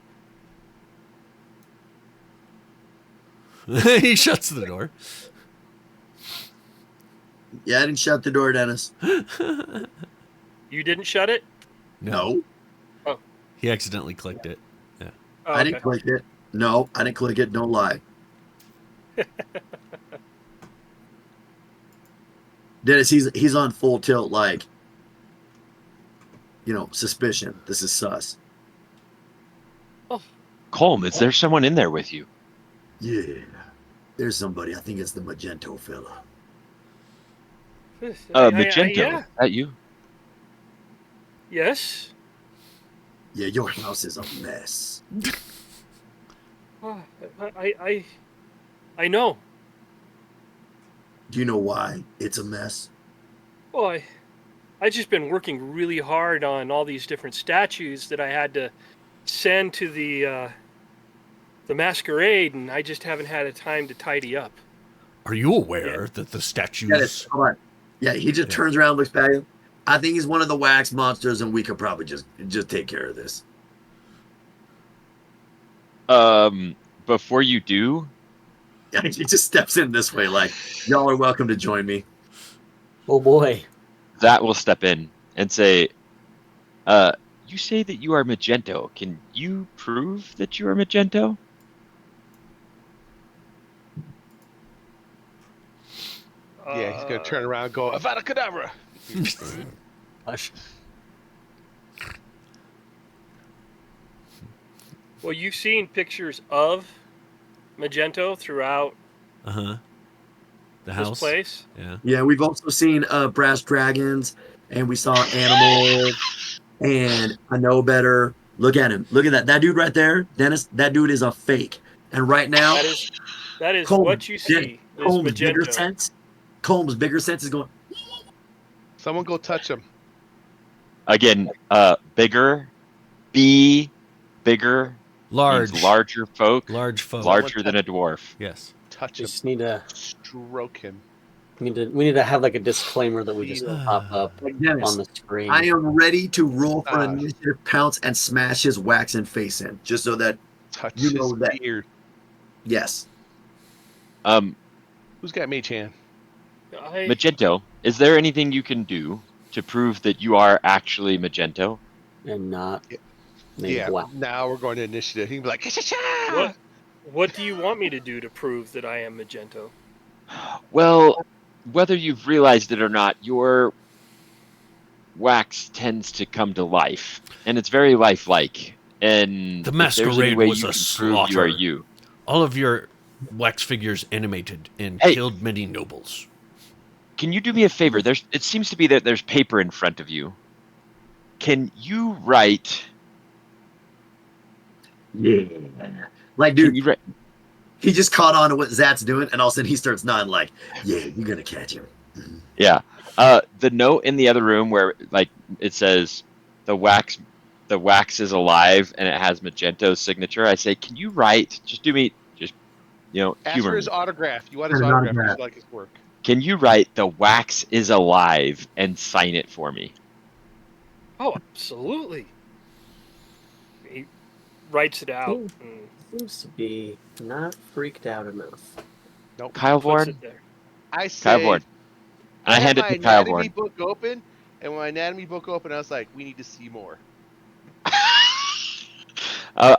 He shuts the door. Yeah, I didn't shut the door, Dennis. You didn't shut it? No. Oh. He accidentally clicked it. Yeah. Oh, I didn't click it. No, I didn't click it. Don't lie. Dennis, he's on full tilt, like, suspicion. This is sus. Oh. Colm, is there someone in there with you? Yeah. There's somebody. I think it's the Magento fella. Magento, yeah. Is that you? Yes. Yeah, your house is a mess. I know. Do you know why it's a mess? Well, I just been working really hard on all these different statues that I had to send to the masquerade, and I just haven't had a time to tidy up. Are you aware that the statues... Dennis, come on. Yeah, he just turns around, looks back at him. I think he's one of the wax monsters, and we could probably just take care of this. Before you do... Yeah, he just steps in this way, like, y'all are welcome to join me. Oh, boy. That will step in and say, you say that you are Magento. Can you prove that you are Magento? Yeah, he's gonna turn around and go Avada Kedavra. Hush. Well, you've seen pictures of Magento throughout The this house. place. Yeah. Yeah, we've also seen brass dragons, and we saw animals, and I know better. Look at him. Look at that. That dude right there, Dennis. That dude is a fake. And right now, That is Combs, what you see. Is Combs' bigger Magento. sense. Combs' bigger sense is going. Someone go touch him. Again, bigger, B, bigger, Large. means larger folk, Large folk. larger than a dwarf. Yes. Touch We him. just need to. Stroke him. We need to have like a disclaimer that we just pop up Dennis, on the screen. I am ready to roll for Ah. initiative, pounce, and smash his waxen face in, just so that Touch you his know that. beard. Yes. Who's got mage hand? Magento, is there anything you can do to prove that you are actually Magento? and not. Maybe Yeah. black. Now we're going to initiative. He can be like, "Cha-cha-cha!" What do you want me to do to prove that I am Magento? Well, whether you've realized it or not, your wax tends to come to life, and it's very lifelike. And The if there's any masquerade way was you a can prove you are slaughter. you. All of your wax figures animated and Hey. killed many nobles. Can you do me a favor? It seems to be that there's paper in front of you. Can you write? Yeah. Like, Can dude, you write? he just caught on to what Zat's doing, and all of a sudden he starts nodding like, yeah, you're going to catch him. Yeah. The note in the other room where like it says the wax is alive and it has Magento's signature. I say, can you write? Just do me, Ask humor for his me. autograph. You want his An autograph? autograph. You like his work? Can you write the wax is alive and sign it for me? Oh, absolutely. He writes it out. Ooh. Seems to be not freaked out enough. Nope. Puts Kylvorn? it there. I say. Kylvorn. I I had hand it my to anatomy Kylvorn. book open, and when my anatomy book opened, I was like, "We need to see more."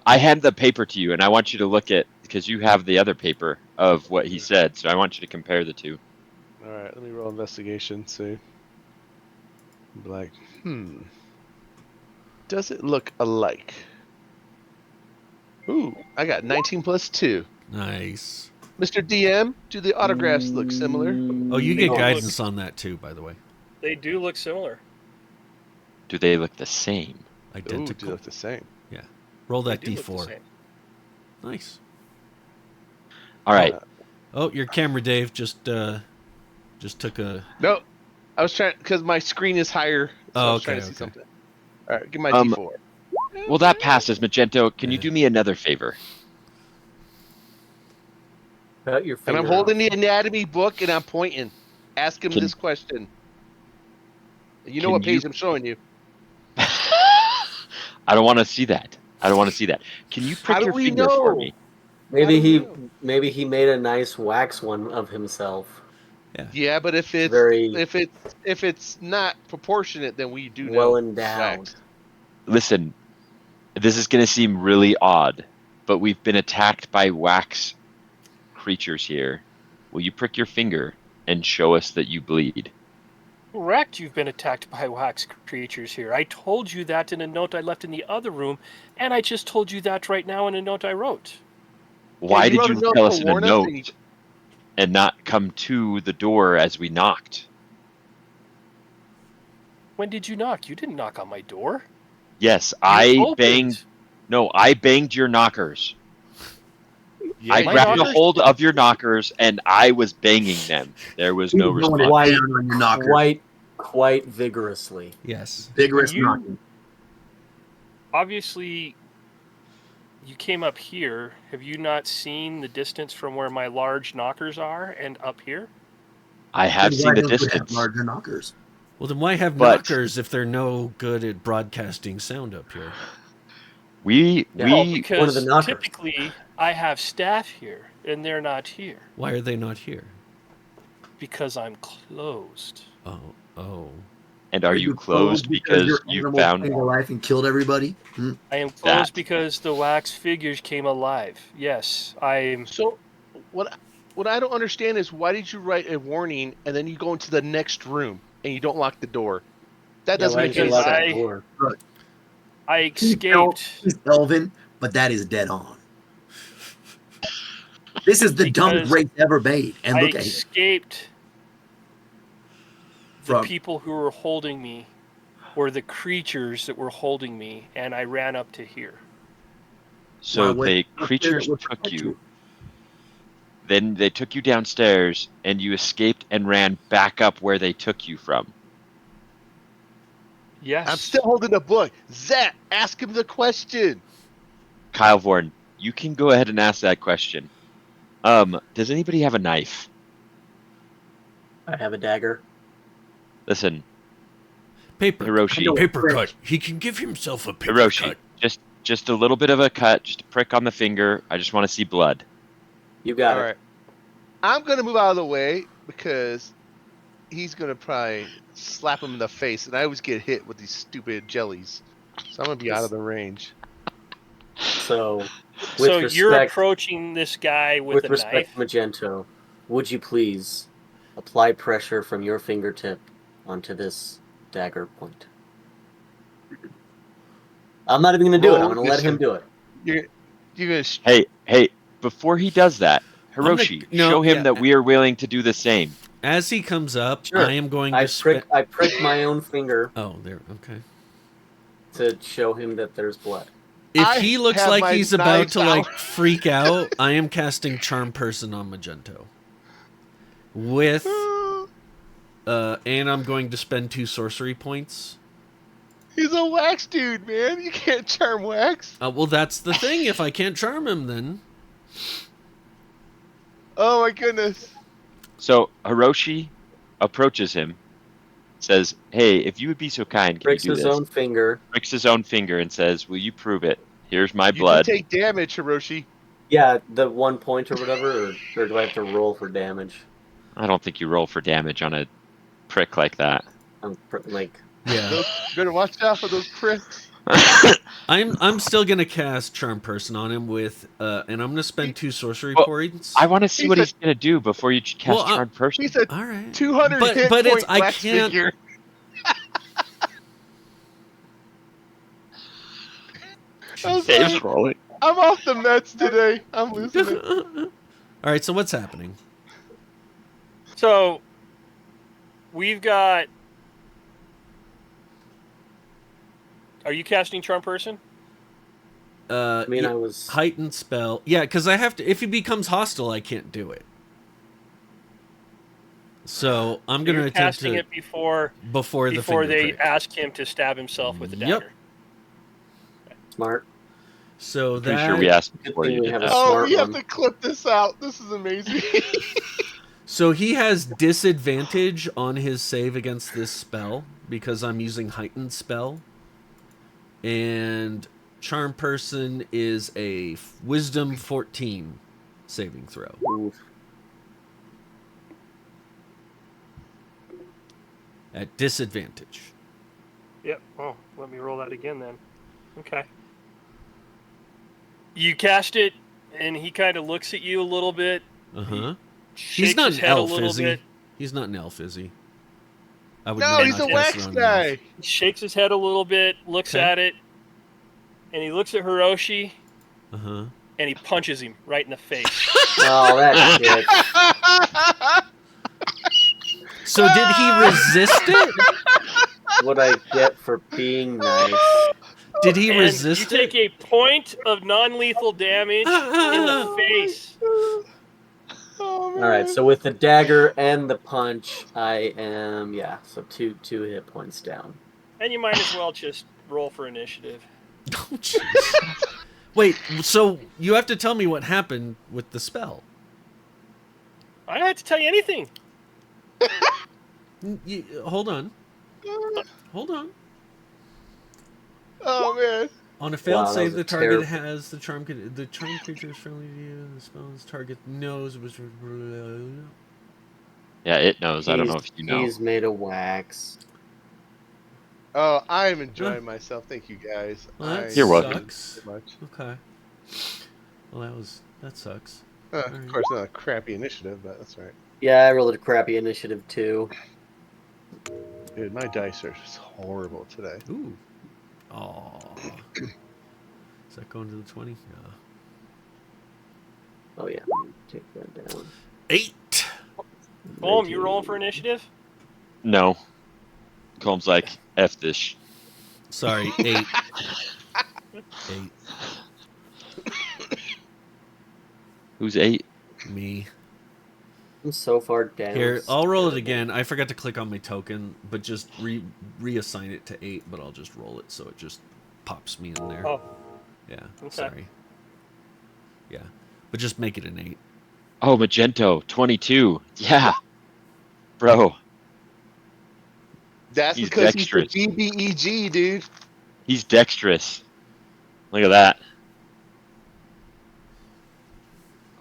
I hand the paper to you, and I want you to look at because you have the other paper of what he said. So I want you to compare the two. All right, let me roll investigation. See. Be like, does it look alike? Ooh, I got 19 plus 2. Nice. Mr. DM, do the autographs look similar? Oh, you get They guidance on that too, by the way. They do look similar. Do they look the same? Ooh, do Identical. they look the same? Roll They that do look the D4. same. Nice. All right. Oh, your camera, Dave, just took a. No, I was trying because my screen is higher. So Oh, I was trying to okay, see okay. something. All right, give my Um, D4. Well, that passes, Magento. Can you Yeah. do me another favor? Cut your And finger I'm holding off. the anatomy book and I'm pointing. Ask him Can- this question. You know Can what page you- I'm showing you? I don't want to see that. Can you How prick do your we finger for know? me? Maybe he made a nice wax one of himself. Yeah, but if it's Very if it's not proportionate, then we do well know endowed. wax. Listen, this is going to seem really odd, but we've been attacked by wax creatures here. Will you prick your finger and show us that you bleed? Correct, you've been attacked by wax creatures here. I told you that in a note I left in the other room, and I just told you that right now in a note I wrote. Why you did wrote you a note tell to us in a warn us note and you- and not come to the door as we knocked? When did you knock? You didn't knock on my door. Yes, You I opened. banged. No, I banged your knockers. Yeah, I you grabbed did. a hold of your knockers and I was banging them. There was no He's going response. down on your knocker. Quite vigorously. Yes. Vigorous You- knocking. Obviously, you came up here. Have you not seen the distance from where my large knockers are and up here? I have Then seen why the don't we have distance. larger knockers. Well, then why have But- knockers if they're no good at broadcasting sound up here? We Well, we because one of the knockers. typically I have staff here, and they're not here Why are they not here? because I'm closed. Oh. and are you closed because your you animal found came to life and killed everybody? I am That. closed because the wax figures came alive. Yes, I'm. So what what I don't understand is why did you write a warning and then you go into the next room and you don't lock the door? That doesn't why make did any you lock sense. the door? I escaped. He's Elvin, but that is dead on. This is the dumbest Because race ever made. And I look at him. escaped the From- people who were holding me, or the creatures that were holding me, and I ran up to here. So Well, the what- creatures what- took you. Then they took you downstairs, and you escaped and ran back up where they took you from. Yes. I'm still holding the book. Zach, ask him the question. Kylvorn, you can go ahead and ask that question. Does anybody have a knife? I have a dagger. Listen, Paper. Hiroshi. Paper cut. He can give himself a paper Hiroshi, cut. just a little bit of a cut, just a prick on the finger. I just want to see blood. You got All it. right. I'm going to move out of the way because he's going to probably slap him in the face. And I always get hit with these stupid jellies. So I'm going to be out of the range. So, So with you're respect, approaching this guy with a respect, knife. Magento, would you please apply pressure from your fingertip onto this dagger point? I'm not even going to do it. I'm Roll going to let him do it. You're going to... Hey, before he does that, Hiroshi, show him that we are willing to do the same. As he comes up, Sure. I am going I to prick my own finger Oh, there. Okay. to show him that there's blood. If I he looks have like my he's about knives to like out. freak out, I am casting Charm Person on Magento. With and I'm going to spend 2 sorcery points. He's a wax dude, man. You can't charm wax. Well, that's the thing. If I can't charm him, then Oh, my goodness. So Hiroshi approaches him, says, "Hey, if you would be so kind, can Pricks you do his this?" own finger. Pricks his own finger and says, "Will you prove it? Here's my You blood." can take damage, Hiroshi. Yeah, the 1 point or whatever, or do I have to roll for damage? I don't think you roll for damage on a prick like that. yeah, You better watch out for those pricks. I'm still gonna cast Charm Person on him with and I'm gonna spend 2 sorcery Well, points. I want to see He's what a- he's gonna do before you cast Well, Charm Person. He's a All right, 200 hit but point it's I wax can't. figure. I'm sorry. Dave's rolling. I'm off the Mets today. I'm losing it. All right, so what's happening? So we've got. Are you casting Charm Person? I mean, I was... heightened spell. Yeah, because I have to. If he becomes hostile, I can't do it. So I'm going to You're attempt casting to it before the finger they prick. ask him to stab himself with the Yep. dagger. Smart. So Pretty that sure we asked Good before thing you we did have a that. Oh, smart we have one. to clip this out. This is amazing. so he has disadvantage on his save against this spell because I'm using heightened spell, and Charm Person is a Wisdom 14 saving throw. Oof. At disadvantage. Yep. Oh, let me roll that again then. Okay. You cast it, and he kind of looks at you a little bit. Uh huh. Shakes He's not his an head a elf, little is he? bit. He's not an elf, is he? I would No, know he's not a to cast wax it on an elf. guy. He shakes his head a little bit, looks Okay. at it, and he looks at Hiroshi, Uh huh. and he punches him right in the face. Oh, that shit. So did he resist it? What I get for being nice. Did he And resist you it? take a point of non-lethal damage in the face. Oh, man. All right, so with the dagger and the punch, I am so two hit points down. And you might as well just roll for initiative. Oh, jeez. Wait, so you have to tell me what happened with the spell. I don't have to tell you anything. Hold on. Hold on. Oh, man. On a failed Wow, that save, was the a target terrible- has the charm creature is friendly to you. The spell's target knows it was. Yeah, it knows. I don't know if you know. He's made of wax. Oh, I am enjoying myself. Thank you, guys. Well, that You're welcome. sucks. So much. Okay. Well, that sucks. Of course, not a crappy initiative, but that's all right. Yeah, I rolled a crappy initiative too. Dude, my dice are just horrible today. Ooh. Aw. Is that going to the 20? No. Oh yeah, take that down. 8. Boom, you rolling for initiative? No. Comb's like, F this. Sorry, 8. 8. Who's 8? Me. I'm so far down. Here, I'll roll it again. I forgot to click on my token, but just reassign it to 8, but I'll just roll it so it just pops me in there. Oh, Yeah, okay. sorry. Yeah, but just make it an 8. Oh, Magento, 22. Yeah. Bro, That's He's because dexterous. he's the BBEG, dude. he's dexterous. Look at that.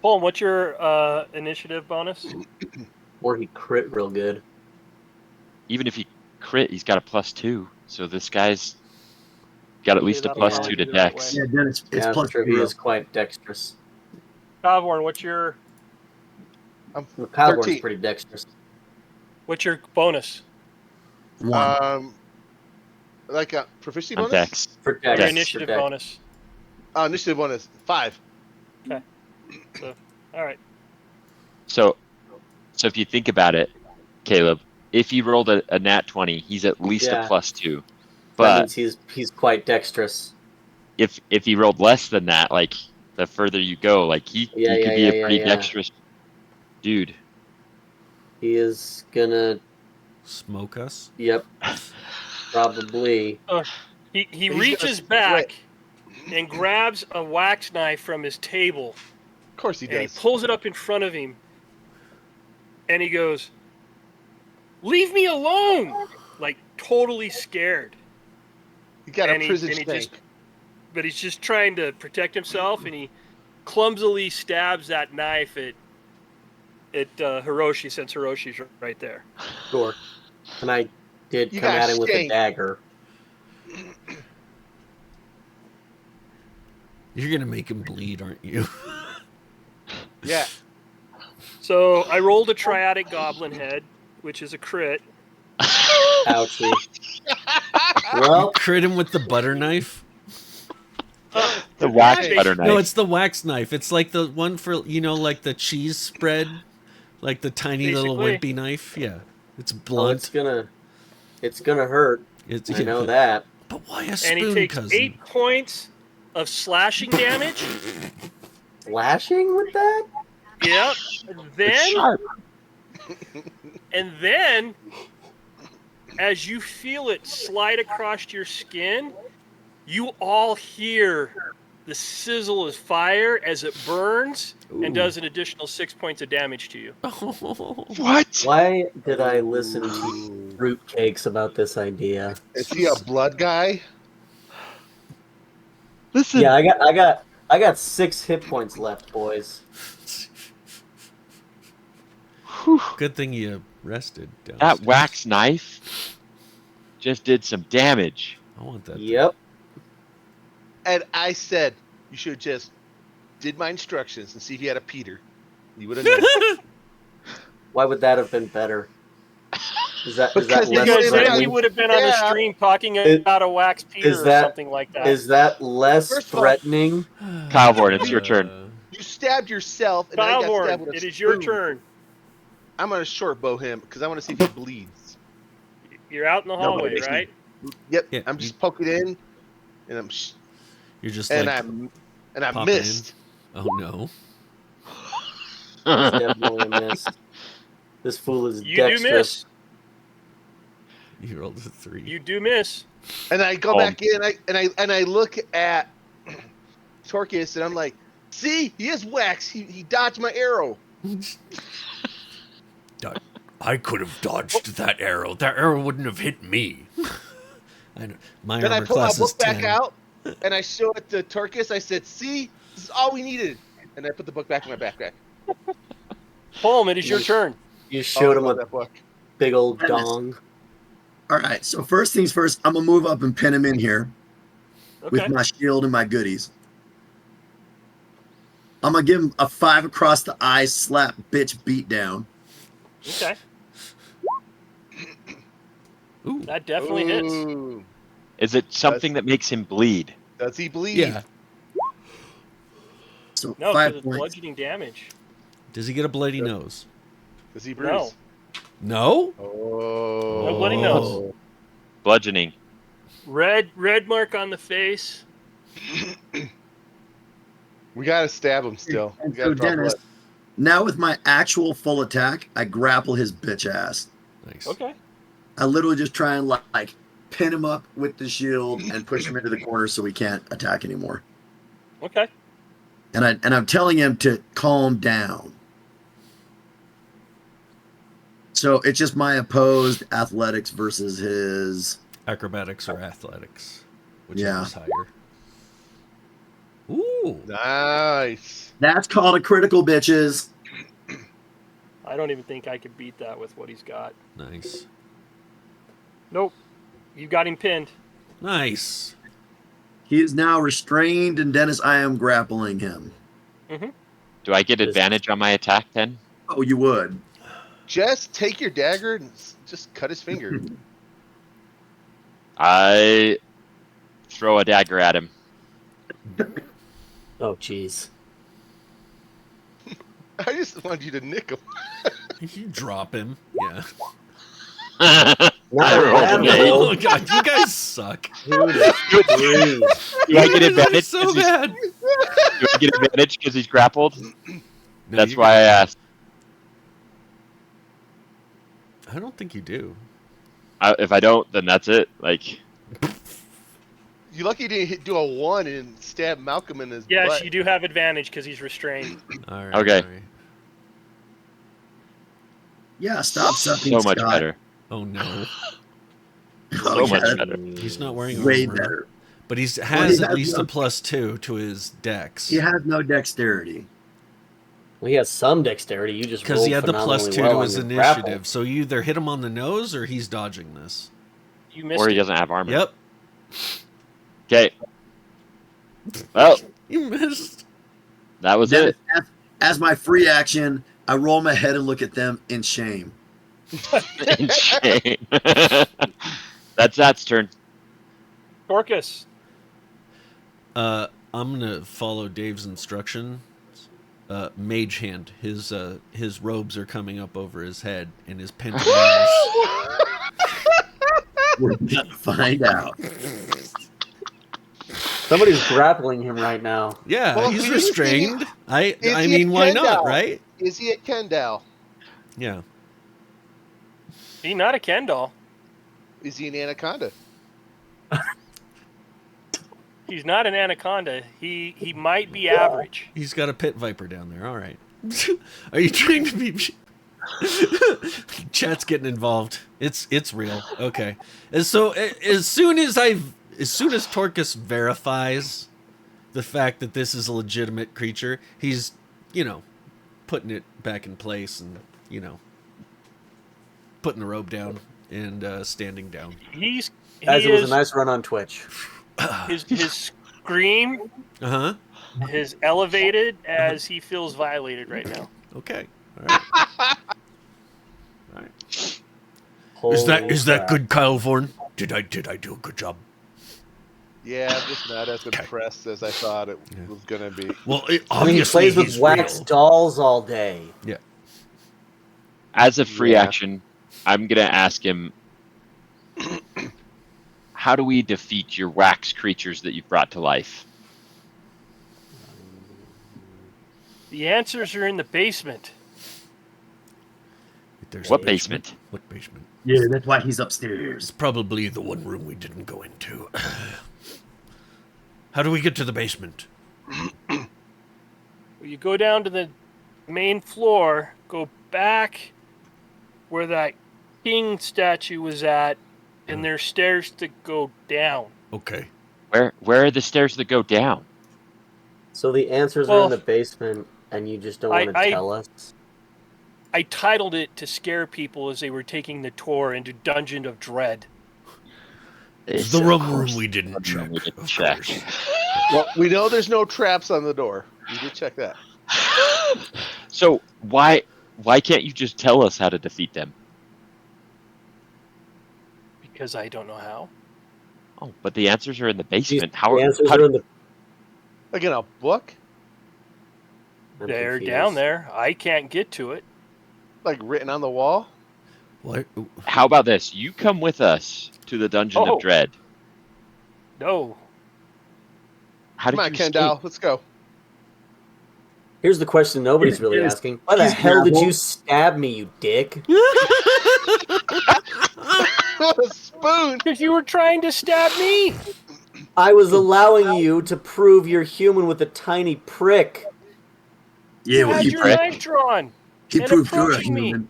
Boom, what's your initiative bonus? Or he crit real good. Even if he crit, he's got a +2. So this guy's got at least a that'll +2 probably to do it that dex. way. Yeah, then it's Yeah, plus true. He 0. is quite dexterous. Kylvorn, what's your I'm Well, Kylvorn's 13. pretty dexterous. bonus? 1. Like a proficiency On bonus? dex. For Your dex. initiative for dex. bonus. Initiative bonus 5. So, all right. So if you think about it, Caleb, if he rolled a nat 20, he's at least Yeah. a +2. That But means he's quite dexterous. if he rolled less than that, like the further you go, like he could be a pretty dexterous dude. He is gonna. Smoke us? Yep. Probably. He He's reaches gonna back and grabs a wax knife from his table, Of course he and he does. pulls it up in front of him, and he goes, "Leave me alone!" Like totally scared. He got and a he- prison and he snake. But he's just trying to protect himself, and he clumsily stabs that knife at Hiroshi, since Hiroshi's right there. Sure. And I did You come got at him with a shanked. dagger. You're going to make him bleed, aren't you? Yeah. So I rolled a triadic goblin head, which is a crit. Ouchie. Well, Crit him with the butter knife? The wax Hey. butter knife. No, it's the wax knife. It's like the one for, like the cheese spread. Like the tiny little Basically. wimpy knife. Yeah. It's oh, blunt. it's gonna hurt. It's, I know that. But why a And spoon, he takes cousin? 8 points of slashing damage. Flashing with that? Yep. It's sharp. And then, as you feel it slide across your skin, you all hear the sizzle of fire as it burns and does an additional 6 points of damage to you. What? Why did I listen to fruitcakes about this idea? Is he a blood guy? Listen. Yeah, I got 6 hit points left, boys. Good thing you rested downstairs. That wax knife just did some damage. I want that. Yep. And I said you should have just did my instructions and see if you had a Peter. You would have known. Why would that have been better? Is that Because less Because then we threatening? would have been on the Yeah. stream talking Is- about a wax Peter is or that- something like that. Is that less First of all- threatening? Kylvorn, it's your turn. You stabbed yourself, and I got stabbed Kylvorn, with a it is your spoon. turn. I'm gonna short bow him because I want to see if he bleeds. You're out in the No, hallway, it makes me- right? Yep. Yeah, I'm just poking in, and You're just and like, I popping missed. oh no. It's definitely a miss. This fool is You do dexterous. miss. You rolled a 3. You do miss. And I go back in, and I look at Torquus, and I'm like, "See, he is wax. He dodged my arrow." I could have dodged that arrow. That arrow wouldn't have hit me. I know. My Then I armor pull my class is book 10. back out, and I show it to Torquus. I said, "See, this is all we needed." And I put the book back in my backpack. Palm, it is your turn. You showed him I a love that book. big old dong. All right. So first things first, I'm gonna move up and pin him in here Okay. with my shield and my goodies. I'm gonna give him a 5 across the eyes, slap, bitch, beat down. Okay. Ooh. That definitely hits. Ooh. Is it something that makes him bleed? Does he bleed? Yeah. So No, 5 because it's points. bludgeoning damage. Does he get a bloody Yep. nose? Does he No. bruise? No? Oh. No bloody nose. Bludgeoning. Red mark on the face. We gotta stab him still. We And gotta so draw Dennis, blood. now with my actual full attack, I grapple his bitch ass. Nice. Okay. I literally just try and like pin him up with the shield and push him into the corner so he can't attack anymore. Okay. And I'm telling him to calm down. So it's just my opposed athletics versus his. Acrobatics or athletics? Yeah. Whichever's higher. Ooh. Nice. That's called a critical, bitches. I don't even think I could beat that with what he's got. Nice. Nope. You got him pinned. Nice. He is now restrained, and Dennis, I am grappling him. Do I get advantage on my attack then? Oh, you would. Just take your dagger and just cut his finger. I throw a dagger at him. Oh, jeez. I just wanted you to nick him. You drop him. Yeah. I rolled an eight. Oh god, you guys suck. Dude, it's bruised. Do I get You guys are advantage? so 'cause he's- bad. Do I get advantage because he's grappled? No, That's you why I asked. I don't think you do. If I don't, then that's it. Like, You lucky you didn't do a 1 and stab Malcolm in his Yes, butt. you do have advantage because he's restrained. All right. Okay. all right. Yeah, stop sucking. so much Scott. better. Oh no. Oh, So much yeah, better. He's not wearing way armor. better. But he has he at has least no- a +2 to his dex. He has no dexterity. Well, he has some dexterity. You just Because he had the phenomenally +2 to well his on your grapple. initiative. So you either hit him on the nose or he's dodging this. You missed Or he it. doesn't have armor. Yep. Okay. Well, You missed. that was Dennis, it. as my free action, I roll my head and look at them in shame. In shame. That's Zat's turn. Dorcas. I'm gonna follow Dave's instruction. Mage hand. His robes are coming up over his head, and his pentagrams. We're about to find out. Somebody's grappling him right now. Yeah, Well, he's who restrained. I he mean, a why not, Kendall? right? Is he at Kendall? Yeah. He's not a Ken doll. Is he an anaconda? He's not an anaconda. He might be average. He's got a pit viper down there. All right. Are you trying to be? Chat's getting involved. It's real. Okay. And so as soon as Torcus verifies the fact that this is a legitimate creature, he's putting it back in place and putting the robe down and standing down. He Guys, it was a is nice run on Twitch. his scream Uh huh. is elevated as he feels violated right now. Okay. All right. All right. Is that crap. good, Kylvorn? Did I do a good job? Yeah, I'm just not as impressed as I thought it Yeah. was gonna be. Well, I mean, he obviously plays with he's wax real. dolls all day. As a free Yeah. action, I'm going to ask him, how do we defeat your wax creatures that you've brought to life? The answers are in the basement. There's What a basement? What basement? Yeah, that's why he's It's upstairs. probably the one room we didn't go into. How do we get to the basement? You go down to the main floor, go back where that king statue was at, and there's stairs that go down. Okay. Where are the stairs that go down? So the answers are Well, in the basement, and you just don't want to I- tell us? I titled it to scare people as they were taking the tour into Dungeon of Dread. It's the wrong room we didn't check. We didn't of check. course. Well, we know there's no traps on the door. We did check that. So why can't you just tell us how to defeat them? Because I don't know how. Oh, but the answers are in the basement. The answers are in the. Like in a book? They're confused. down there. I can't get to it. Like written on the wall? What? How about this? You come with us to the Dungeon Oh. of Dread. No. How did Come on, you Kendall, escape? let's go. Here's the question nobody's really asking. Why the He's hell did gravel. you stab me, you dick? What a spoon! Because you were trying to stab me. I was allowing you to prove you're human with a tiny prick. Yeah, You well, had he your proved, knife drawn. he and proved you're a approaching me. human.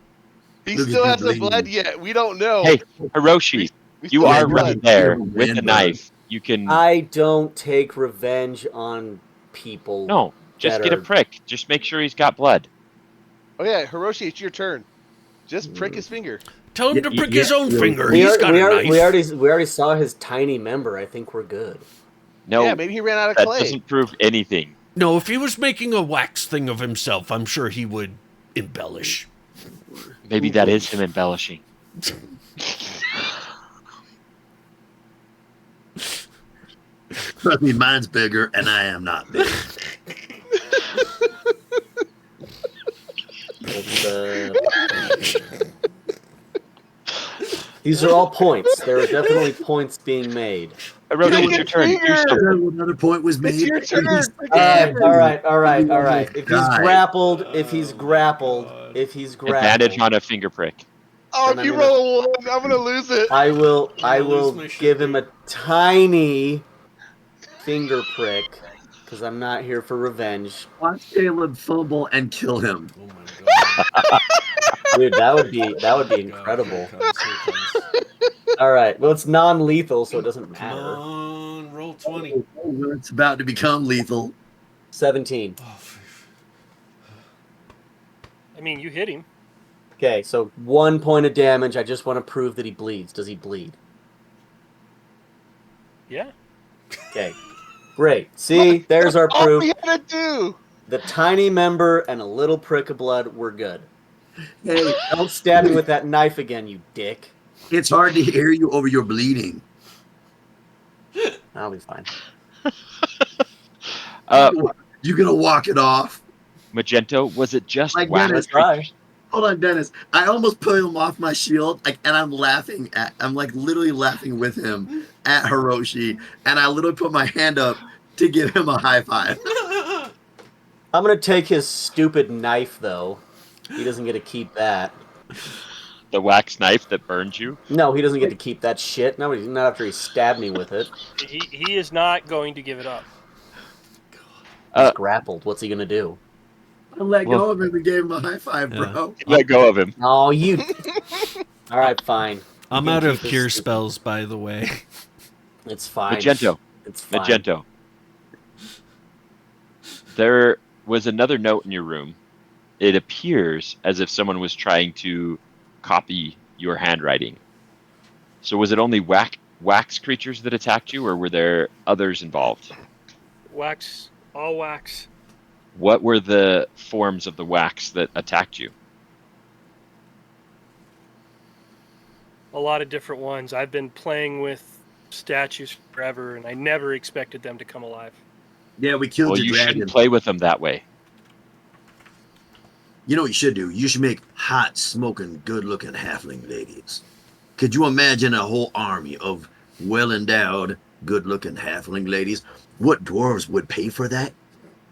He Look at still you hasn't bleeding. bled yet. We don't know. Hey, Hiroshi, We you still are have blood. right there Yeah, with the man, knife. You can I don't take revenge on people. no, just get a better. prick. Just make sure he's got blood. Oh yeah, Hiroshi, it's your turn. Just prick his finger. Tell him to prick his own yeah. finger. We He's got a knife. we already saw his tiny member. I think we're good. No, Yeah, maybe he ran out of that clay. doesn't prove anything. No, if he was making a wax thing of himself, I'm sure he would embellish. Maybe that is him embellishing. Trust me, mine's bigger, and I am not big. These are all points. There are definitely points being made. Hiroshi, it's your turn. Do something. Another point was made. It's your turn. All right. If he's Die. grappled, Advantage on a finger prick. Oh, Then if you I'm roll a 1, I'm gonna lose it. I will lose my shit, give him dude. a tiny finger prick because I'm not here for revenge. Watch Caleb fumble and kill him. Oh my god. Dude, that would be incredible. Here it comes. All right, well it's non-lethal, so it doesn't Come matter. on, roll 20. It's about to become lethal. 17. Oh, I mean, you hit him. Okay, so 1 point of damage. I just want to prove that he bleeds. Does he bleed? Yeah. Okay, great. See, there's our All proof. we had to do. The tiny member and a little prick of blood. We're good. Hey, Don't stab me with that knife again, you dick. it's hard to hear you over your bleeding. I'll be fine. You gonna walk it off? Magento, was it just Like wax Dennis, creatures? Hold on, Dennis. I almost put him off my shield, and I'm laughing I'm like literally laughing with him at Hiroshi, and I literally put my hand up to give him a high five. I'm gonna take his stupid knife, though. He doesn't get to keep that. The wax knife that burned you? No, he doesn't get to keep that shit. Not after he stabbed me with it. He is not going to give it up. He's grappled. What's he gonna do? I let go of him and gave him a high five, bro. Let go of him. Oh, you. All right, fine. I'm You can out of keep his cure stupid- spells, by the way. It's fine. Magento. It's fine. Magento. There was another note in your room. It appears as if someone was trying to copy your handwriting. So was it only wax creatures that attacked you, or were there others involved? Wax. All wax. What were the forms of the wax that attacked you? A lot of different ones. I've been playing with statues forever, and I never expected them to come alive. Yeah, we killed Well, your you dragon. shouldn't play with them that way. You know what you should do? You should make hot, smoking, good-looking halfling ladies. Could you imagine a whole army of well-endowed, good-looking halfling ladies? What dwarves would pay for that?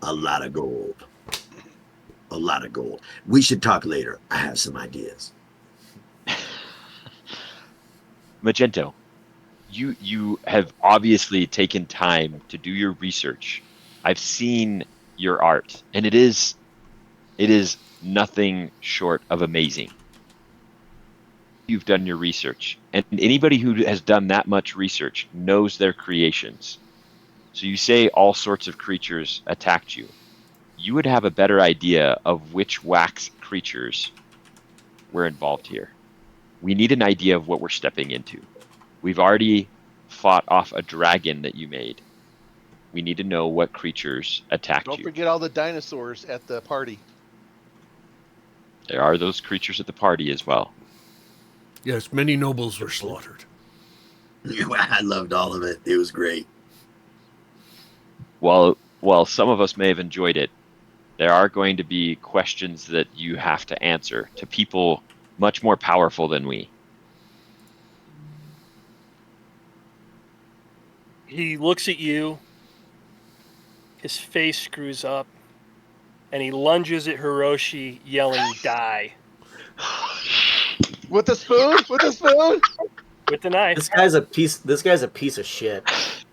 A lot of gold. A lot of gold. We should talk later. I have some ideas. Magento, you have obviously taken time to do your research. I've seen your art, and it is nothing short of amazing. You've done your research, and anybody who has done that much research knows their creations. So you say all sorts of creatures attacked you. You would have a better idea of which wax creatures were involved here. We need an idea of what we're stepping into. We've already fought off a dragon that you made. We need to know what creatures attacked Don't you. forget all the dinosaurs at the party. There are those creatures at the party as well. Yes, many nobles were slaughtered. I loved all of it. It was great. While some of us may have enjoyed it, there are going to be questions that you have to answer to people much more powerful than we. He looks at you. His face screws up. And he lunges at Hiroshi, yelling, "Die." With a spoon? With a spoon? With the knife. This guy's a piece of shit.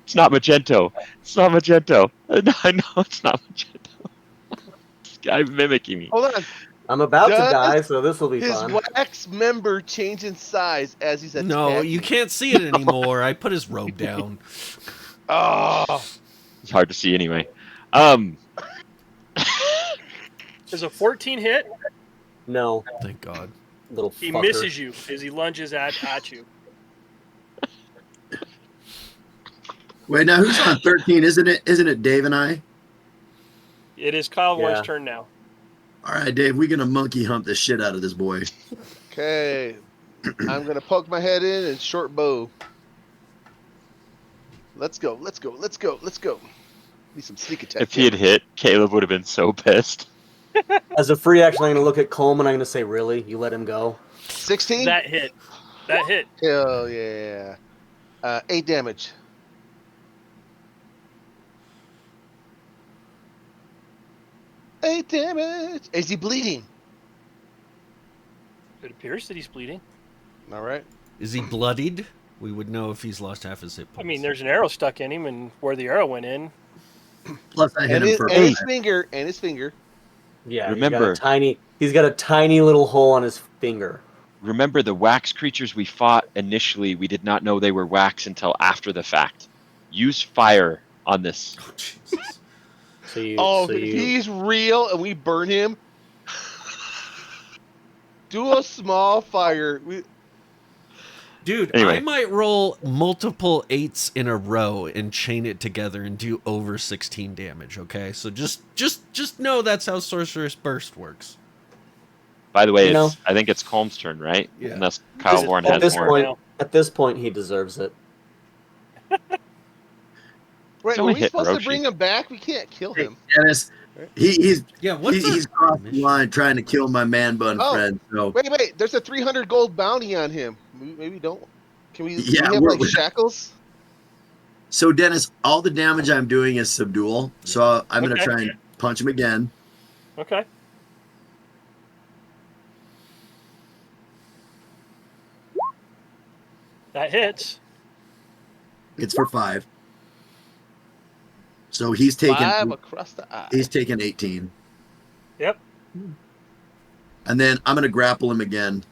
It's not Magento. It's not Magento. I know it's not Magento. This guy mimicking me. Hold on. I'm about to Does die, so this will be His fun. wax member change in size as he's attacking. No, you can't see it anymore. I put his robe down. Oh. It's hard to see anyway. Does a 14 hit? No, Thank God. little He fucker. misses you as he lunges at you. Wait, now who's on 13? Isn't it Dave and I? It is Kylvorn's Yeah. turn now. All right, Dave, we're gonna monkey hump the shit out of this boy. Okay. I'm going to poke my head in and short bow. Let's go. Let's go. Let's go. Let's go. Need some sneak attack. If he had hit, Caleb would have been so pissed. As a free action, I'm going to look at Coleman. I'm going to say, "Really? You let him go?" 16? That hit. That hit. Hell yeah. 8 damage. Eight damage. Is he bleeding? It appears that he's bleeding. All right. Is he bloodied? We would know if he's lost half his hit points. I mean, there's an arrow stuck in him, and where the arrow went in. Plus, I hit And him his, for and his finger. And his finger. Yeah. Remember- he's got a tiny little hole on his finger. Remember the wax creatures we fought initially, we did not know they were wax until after the fact. Use fire on this. Oh, Jesus. So If he's real and we burn him, do a small fire. Dude, Anyway. I might roll multiple 8s in a row and chain it together and do over 16 damage, okay? So just know that's how Sorcerous Burst works. By the way, You know- I think it's Colm's turn, right? Yeah. Unless Kylvorn at has this more. point, at this point, he deserves it. Right, only are we hit supposed Hiroshi. to bring him back? We can't kill him. Dennis. He's Yeah, what's he's crossed the line trying to kill my man bun Oh. friend. So Wait. There's a 300 gold bounty on him. Maybe don't. Can we, Yeah, can we have we're- like shackles? So Dennis, all the damage I'm doing is subdual. So I'm gonna Okay. try and punch him again. Okay. That hits. It's for 5. So he's taking 5 across the eye. he's taking 18. Yep. And then I'm gonna grapple him again.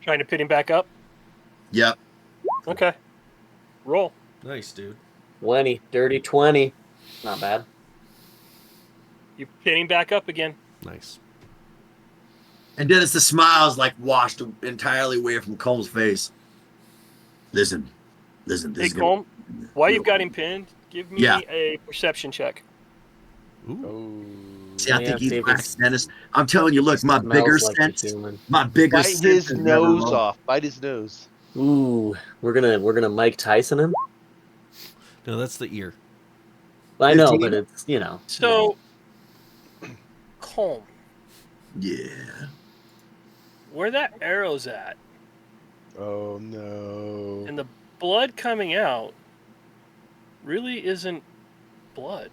Trying to pin him back up. Yep. Okay. Roll. Nice, dude. 20, dirty 20. Not bad. You pin him back up again. Nice. And Dennis, the smile's like washed entirely away from Cole's face. Listen. This Hey, is gonna- Colm, while you've got him pinned, give me Yeah. a perception check. Ooh. See, I Yeah, think he's see if wax, it's- Dennis. I'm telling you, look, my Smells bigger like a sense, human. my bigger Bite sense his is never nose wrong. off. Bite his nose. Ooh, we're gonna Mike Tyson him. No, that's the ear. I know, 15? but it's So, Colm, Yeah. where that arrow's at, Oh no. and the blood coming out, really isn't blood.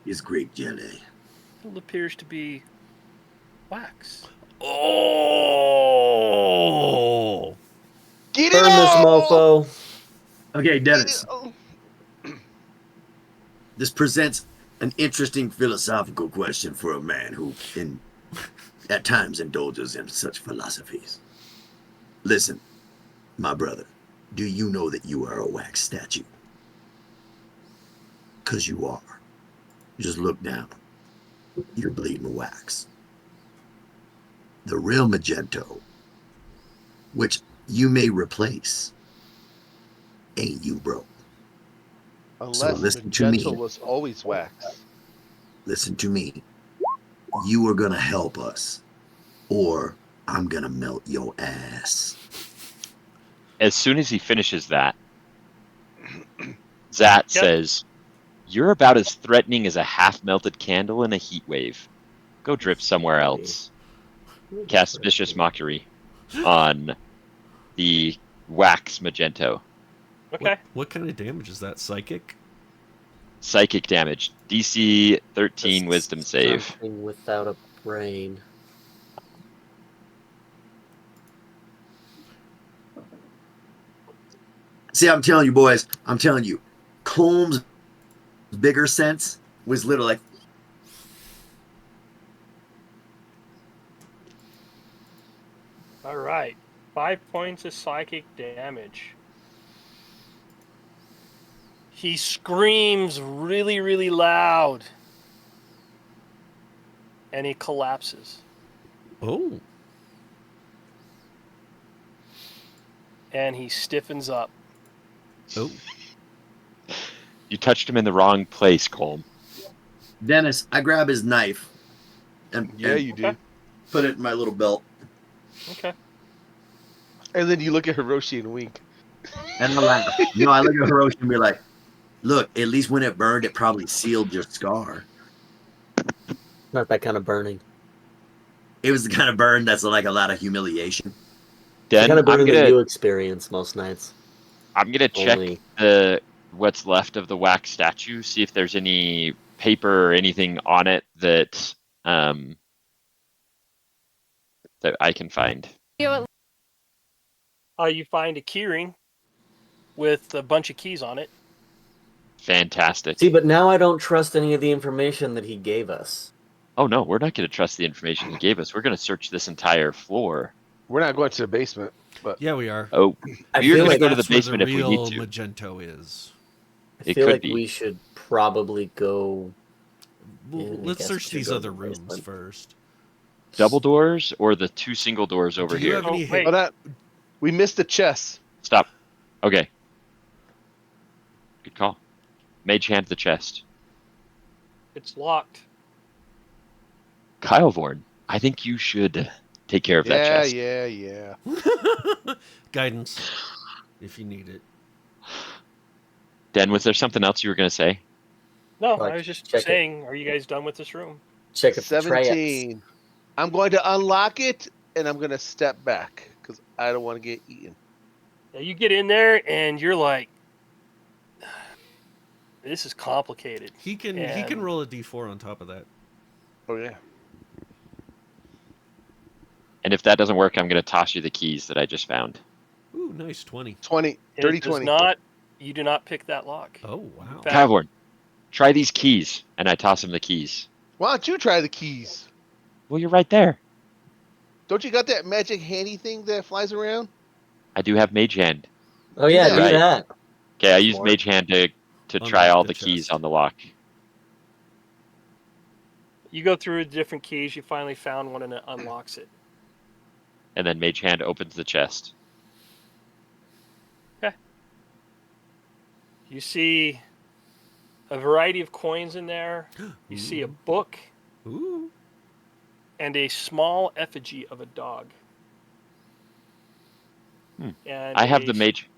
It's great jelly. It appears to be wax. Oh! Get burn it this out! mofo. Okay, Get Dennis. it out! This presents an interesting philosophical question for a man who, at times, indulges in such philosophies. Listen, my brother, do you know that you are a wax statue? Because you are. Just look down. You're bleeding wax. The real Magento, which you may replace, ain't you, bro. Unless listen to me. Magento was always wax. Listen to me. you are gonna help us, or I'm gonna melt your ass. As soon as he finishes that, Zat says, "You're about as threatening as a half-melted candle in a heat wave. Go drip somewhere else." Cast Vicious Mockery on the wax Magento. Okay. What kind of damage is that? Psychic? Psychic damage. DC 13 Wisdom save. Something without a brain. See, I'm telling you, boys. I'm telling you, Colm's bigger sense was literally like, All right. 5 points of psychic damage. He screams really, really loud. And he collapses. Oh. And he stiffens up. Oh. You touched him in the wrong place, Colm. Dennis, I grab his knife and You do. put it in my little belt. Okay. And then you look at Hiroshi and wink. And I laugh. I look at Hiroshi and be like, look, at least when it burned, it probably sealed your scar. Not that kind of burning. It was the kind of burn that's like a lot of humiliation. The Den, kind of burning that I'm you experience most nights. gonna check what's left of the wax statue, see if there's any paper or anything on it that that I can find. You find a keyring with a bunch of keys on it. Fantastic. See, but now I don't trust any of the information that he gave us. Oh no, we're not going to trust the information he gave us. We're going to search this entire floor. We're not going to the basement, but Yeah, we are. Oh, I you're feel going to like go to the That's where basement if we real need to. Magento is. I It feel could like be. we should probably go. Well, Yeah, I let's guess search we should these go other to the rooms basement. first. Double doors or the 2 single doors over Do you here? have any Oh, wait. oh, that we missed the chest. Stop. Okay. Good call. Mage hand the chest. It's locked. Kylvorn, I think you should take care of that chest. Yeah. Guidance, if you need it. Den, was there something else you were going to say? No, Like, I was just check it. saying, are you guys done with this room? Check if the tray 17. I'm going to unlock it, and I'm going to step back because I don't want to get eaten. Yeah, you get in there and you're like, this is complicated. He can And- roll a d4 on top of that. Oh yeah. And if that doesn't work, I'm going to toss you the keys that I just found. Ooh, nice 20. 20, It dirty does 20. not. You do not pick that lock. Oh wow. fact- Kylvorn, try these keys. And I toss him the keys. Why don't you try the keys? Well, you're right there. Don't you got that magic handy thing that flies around? I do have Mage Hand. Oh yeah, Yeah. do Right. that. Okay, I use Smart. Mage Hand to Unlock try all the the keys chest. on the lock. You go through different keys. You finally found one and it unlocks it. And then Mage Hand opens the chest. You see a variety of coins in there. You see a book Ooh. and a small effigy of a dog. Hmm. And I have a- the Mage...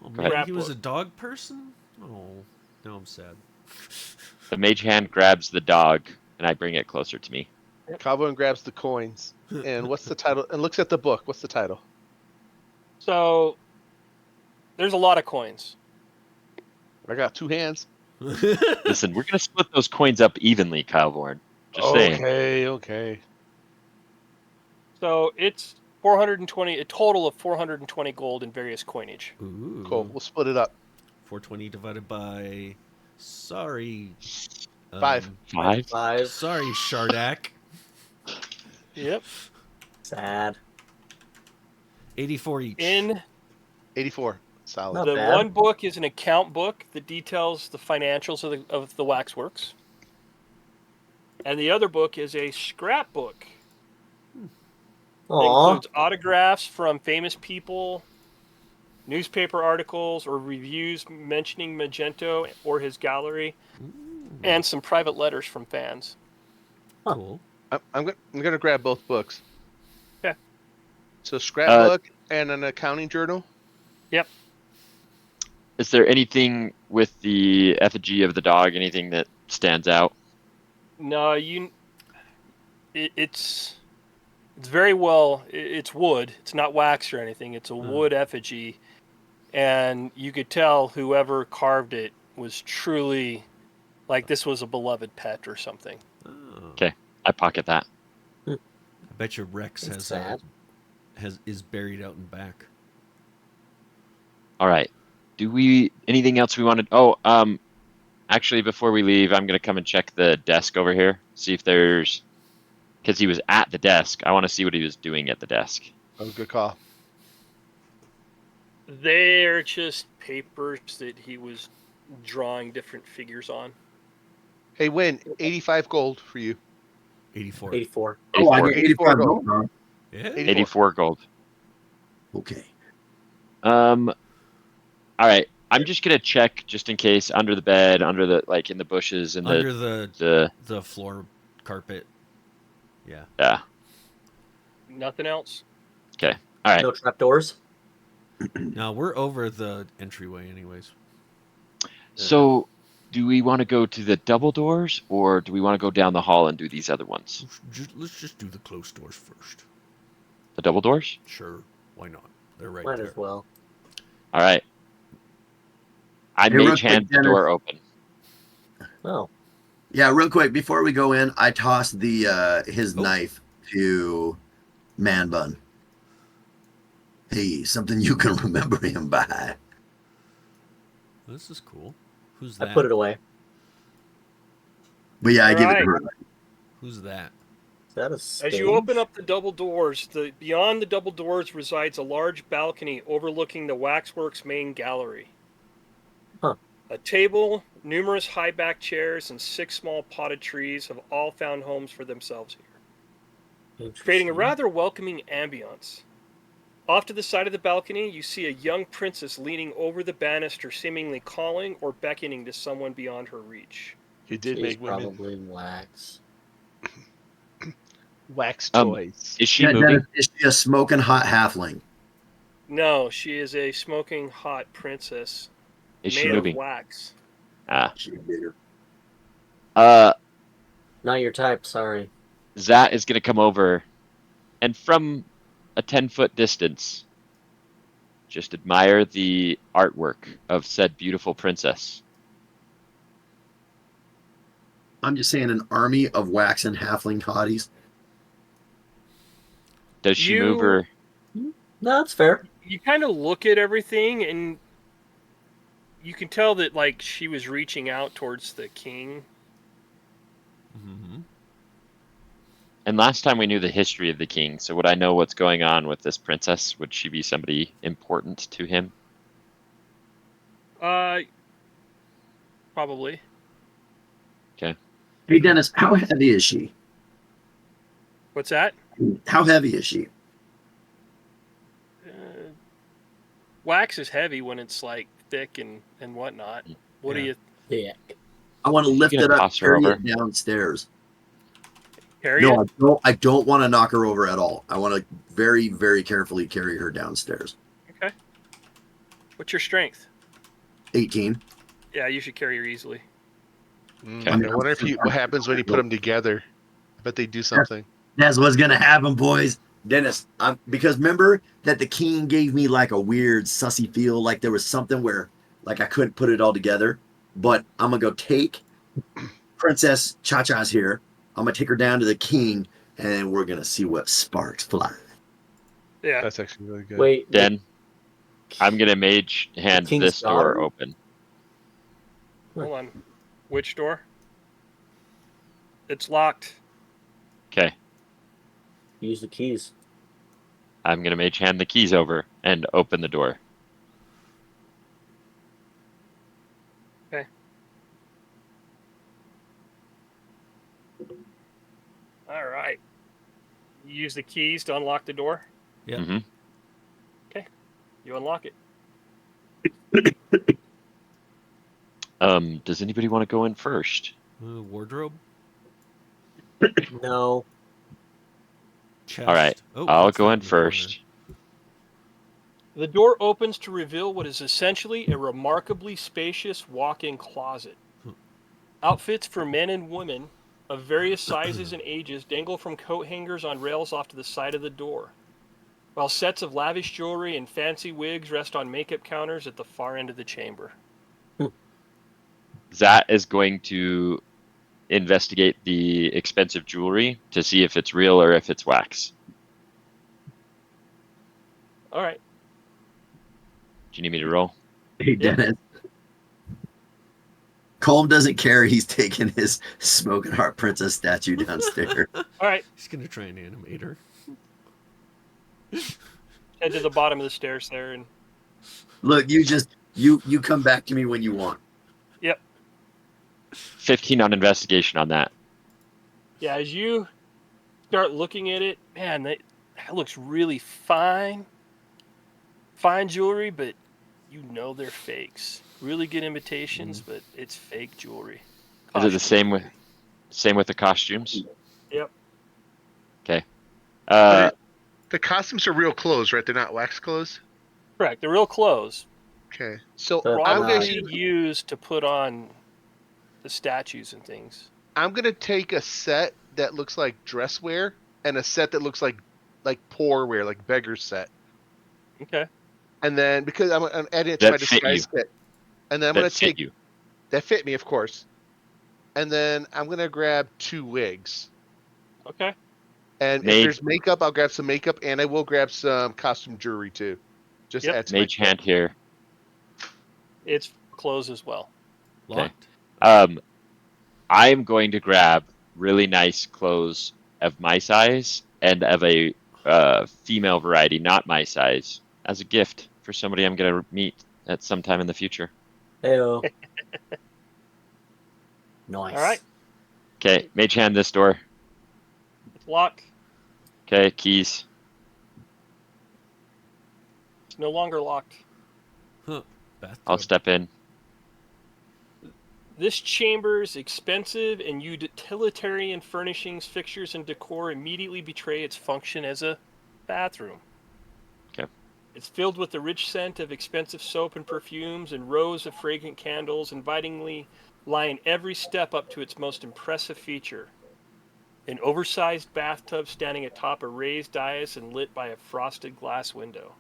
Oh, Go ahead. man, he was a Scrapbook. dog person? Oh, now I'm sad. The Mage Hand grabs the dog, and I bring it closer to me. Kylvorn grabs the coins. And what's the title? And looks at the book. What's the title? So there's a lot of coins. I got 2 hands. Listen, we're going to split those coins up evenly, Kylvorn. Just saying. Okay. So it's 420, a total of 420 gold in various coinage. Ooh. Cool. We'll split it up. 420 divided by... Sorry. 5. 5? 5. Sorry, Shardac. Yep. Sad. 84 each. In 84. Solid. Not the bad. one book is an account book that details the financials of the waxworks. And the other book is a scrapbook. It Aw. includes autographs from famous people, newspaper articles or reviews mentioning Magento or his gallery, and some private letters from fans. Cool. I'm gonna grab both books. Okay. So scrapbook and an accounting journal. Yep. Is there anything with the effigy of the dog? Anything that stands out? No, it's very well. It's wood. It's not wax or anything. It's a wood effigy, and you could tell whoever carved it was truly like this was a beloved pet or something. Oh. Okay, I pocket that. I bet your Rex That's has sad. is buried out in back. All right. Do we anything else we wanted? Oh, actually, before we leave, I'm gonna come and check the desk over here, see if there's, because he was at the desk. I want to see what he was doing at the desk. Oh, good call. They're just papers that he was drawing different figures on. Hey, Win, 85 gold for you. 84. 84. Oh, I 84, get 85 gold, huh? Yeah. 84 gold. Okay. All right. I'm just gonna check just in case under the bed, under the like in the bushes, and Under the floor carpet. Yeah. yeah. Nothing else. Okay. All right. No trapdoors? Now we're over the entryway, anyways. So, do we want to go to the double doors, or do we want to go down the hall and do these other ones? Let's just do the closed doors first. The double doors? Sure. Why not? They're right Might there. as well. All right. I Hey, real mage quick, hand the Dennis. door open. Oh. Yeah, real quick before we go in, I tossed the his knife to Man Bun. Hey, something you can remember him by. This is cool. Who's I that? put it away. But yeah, I give it to Alright. her. Who's that? Is that a As stage? you open up the double doors, beyond the double doors resides a large balcony overlooking the waxworks main gallery. Huh. A table, numerous high-backed chairs, and 6 small potted trees have all found homes for themselves here, creating a rather welcoming ambiance. Off to the side of the balcony, you see a young princess leaning over the banister, seemingly calling or beckoning to someone beyond her reach. You did She's make women probably wax. wax toys. Is she Yeah, moving? Dennis, is she a smoking hot halfling? No, she is a smoking hot princess Is she made of moving? wax. Ah. She bigger. Not your type, sorry. Zat is gonna come over, and from a 10-foot distance, just admire the artwork of said beautiful princess. I'm just saying, an army of waxen halfling hotties. Does she move her? No, that's fair. You kind of look at everything, and you can tell that like she was reaching out towards the king. Mm-hmm. And last time we knew the history of the king, so would I know what's going on with this princess? Would she be somebody important to him? Probably. Okay. Hey, Dennis, how heavy is she? What's that? How heavy is she? Wax is heavy when it's like thick and whatnot. What do Yeah. you Yeah. I want to lift gonna it up, toss her carry over? it downstairs. carry No, it? I don't want to knock her over at all. I want to very, very carefully carry her downstairs. Okay. What's your strength? 18. Yeah, you should carry her easily. Okay. I wonder what happens when you put them together. I bet they do something. That's what's gonna happen, boys. Dennis, because remember that the king gave me like a weird sussy feel, like there was something where like I couldn't put it all together. But I'm gonna go take Princess Cha-Cha's here. I'm gonna take her down to the king, and we're gonna see what sparks fly. Yeah. That's actually really good. Wait. Then I'm gonna mage hand king's this door daughter? open. Hold on. Which door? It's locked. Okay. Use the keys. I'm gonna mage hand the keys over and open the door. Okay. All right. You use the keys to unlock the door. Yeah. Mm-hmm. You unlock it. Does anybody want to go in first? Wardrobe. No. Chest. All right, Oh, I'll what's go that in the first. The door opens to reveal what is essentially a remarkably spacious walk-in closet. Outfits for men and women of various sizes and ages dangle from coat hangers on rails off to the side of the door, while sets of lavish jewelry and fancy wigs rest on makeup counters at the far end of the chamber. Zat is going to investigate the expensive jewelry to see if it's real or if it's wax. All right. Do you need me to roll? Hey, Yeah. Dennis. Colm doesn't care. He's taking his Smoking Heart Princess statue downstairs. All right. He's gonna try and animate her. Head to the bottom of the stairs there, and Look, you come back to me when you want. yep. 15 on investigation on that. Yeah, as you start looking at it, man, that looks really fine. Fine jewelry, but you know they're fakes. Really good imitations, but it's fake jewelry. Is it the Costume. same with the costumes? Yep. Okay. The costumes are real clothes, right? They're not wax clothes. Correct. They're real clothes. Okay, so But I'm Probably gonna used to put on the statues and things. take a set that looks like dress wear and a set that looks like poor wear, like beggar set. Okay. And then because I'm adding it to That my fit disguise kit, and then I'm that gonna fit take you. that fit me, of course. And then I'm gonna grab 2 wigs. Okay. And if there's makeup, I'll grab some makeup, and I will grab some costume jewelry too. Just Yep. add to my Mage kit. hand here. It's clothes as well. Locked. I'm going to grab really nice clothes of my size and of a female variety, not my size, as a gift for somebody I'm going to meet at some time in the future. Heyo. Nice. All right. Okay, mage hand this door. It's locked. Okay, keys. It's no longer locked. Huh. Bathtub. I'll step in. This chamber's expensive and utilitarian furnishings, fixtures, and decor immediately betray its function as a bathroom. Okay. It's filled with the rich scent of expensive soap and perfumes and rows of fragrant candles, invitingly line every step up to its most impressive feature. An oversized bathtub standing atop a raised dais and lit by a frosted glass window.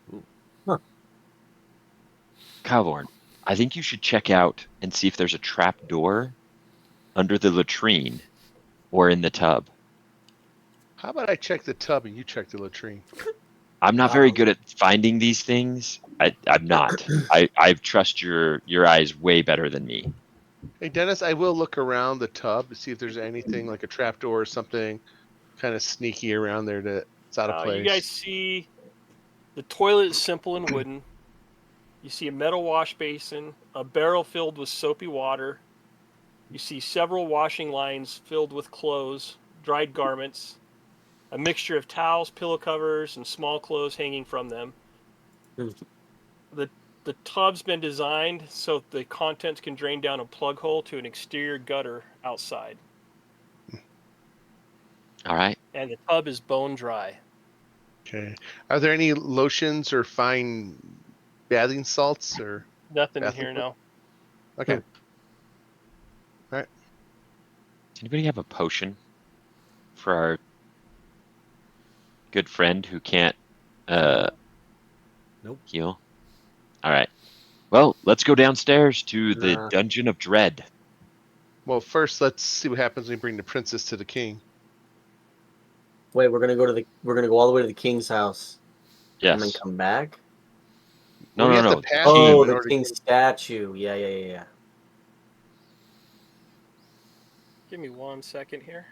Kylvorn, I think you should check out and see if there's a trap door under the latrine or in the tub. How about I check the tub and you check the latrine? I'm not very good at finding these things. I'm not. I trust your eyes way better than me. Hey, Dennis, I will look around the tub to see if there's anything like a trapdoor or something kind of sneaky around there that's out of place. You guys see the toilet is simple and wooden. You see a metal wash basin, a barrel filled with soapy water. You see several washing lines filled with clothes, dried garments, a mixture of towels, pillow covers, and small clothes hanging from them. The tub's been designed so the contents can drain down a plug hole to an exterior gutter outside. All right. And the tub is bone dry. Okay. Are there any lotions or fine bathing salts or Nothing in bathing here now. Okay. Does anybody have a potion for our good friend who can't Nope. heal? All right. Well, let's go downstairs to the Nah. Dungeon of Dread. Well, first let's see what happens when we bring the princess to the king. Wait, we're gonna go all the way to the king's house and then Yes. come back. No, We no, have no. to pass Oh, him in the order king's statue. Yeah. Give me 1 second here.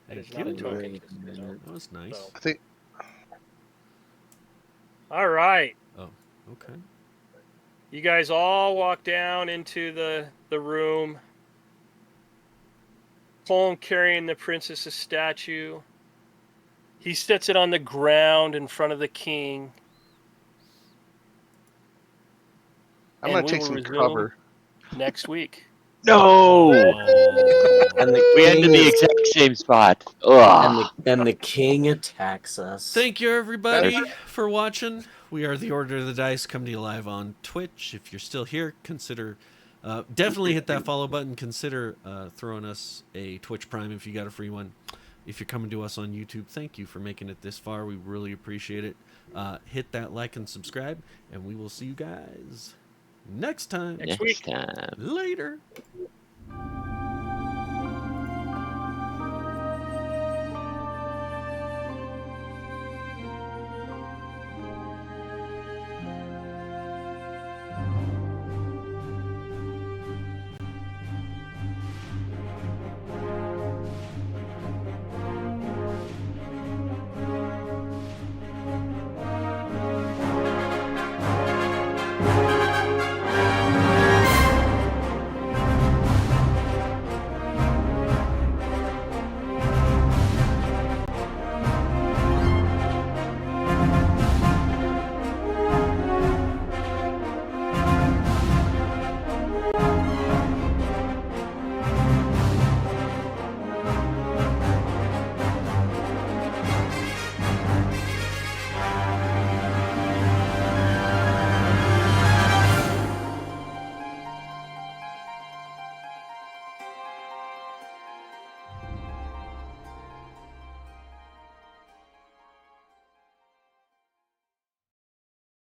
That is not a Thank you. token. That was nice. So. I think All right. Oh, okay. You guys all walk down into the room. Colm carrying the princess's statue. He sets it on the ground in front of the king. I'm And going to we take will some resume cover. next week. No! And the We king ended the is- exact same spot. and Ugh. the king attacks us. Thank you, everybody, for watching. We are the Order of the Dice, coming to you live on Twitch. If you're still here, consider definitely hit that follow button. Consider throwing us a Twitch Prime if you got a free one. If you're coming to us on YouTube, thank you for making it this far. We really appreciate it. Hit that like and subscribe, and we will see you guys next time. Next week. Time. Later.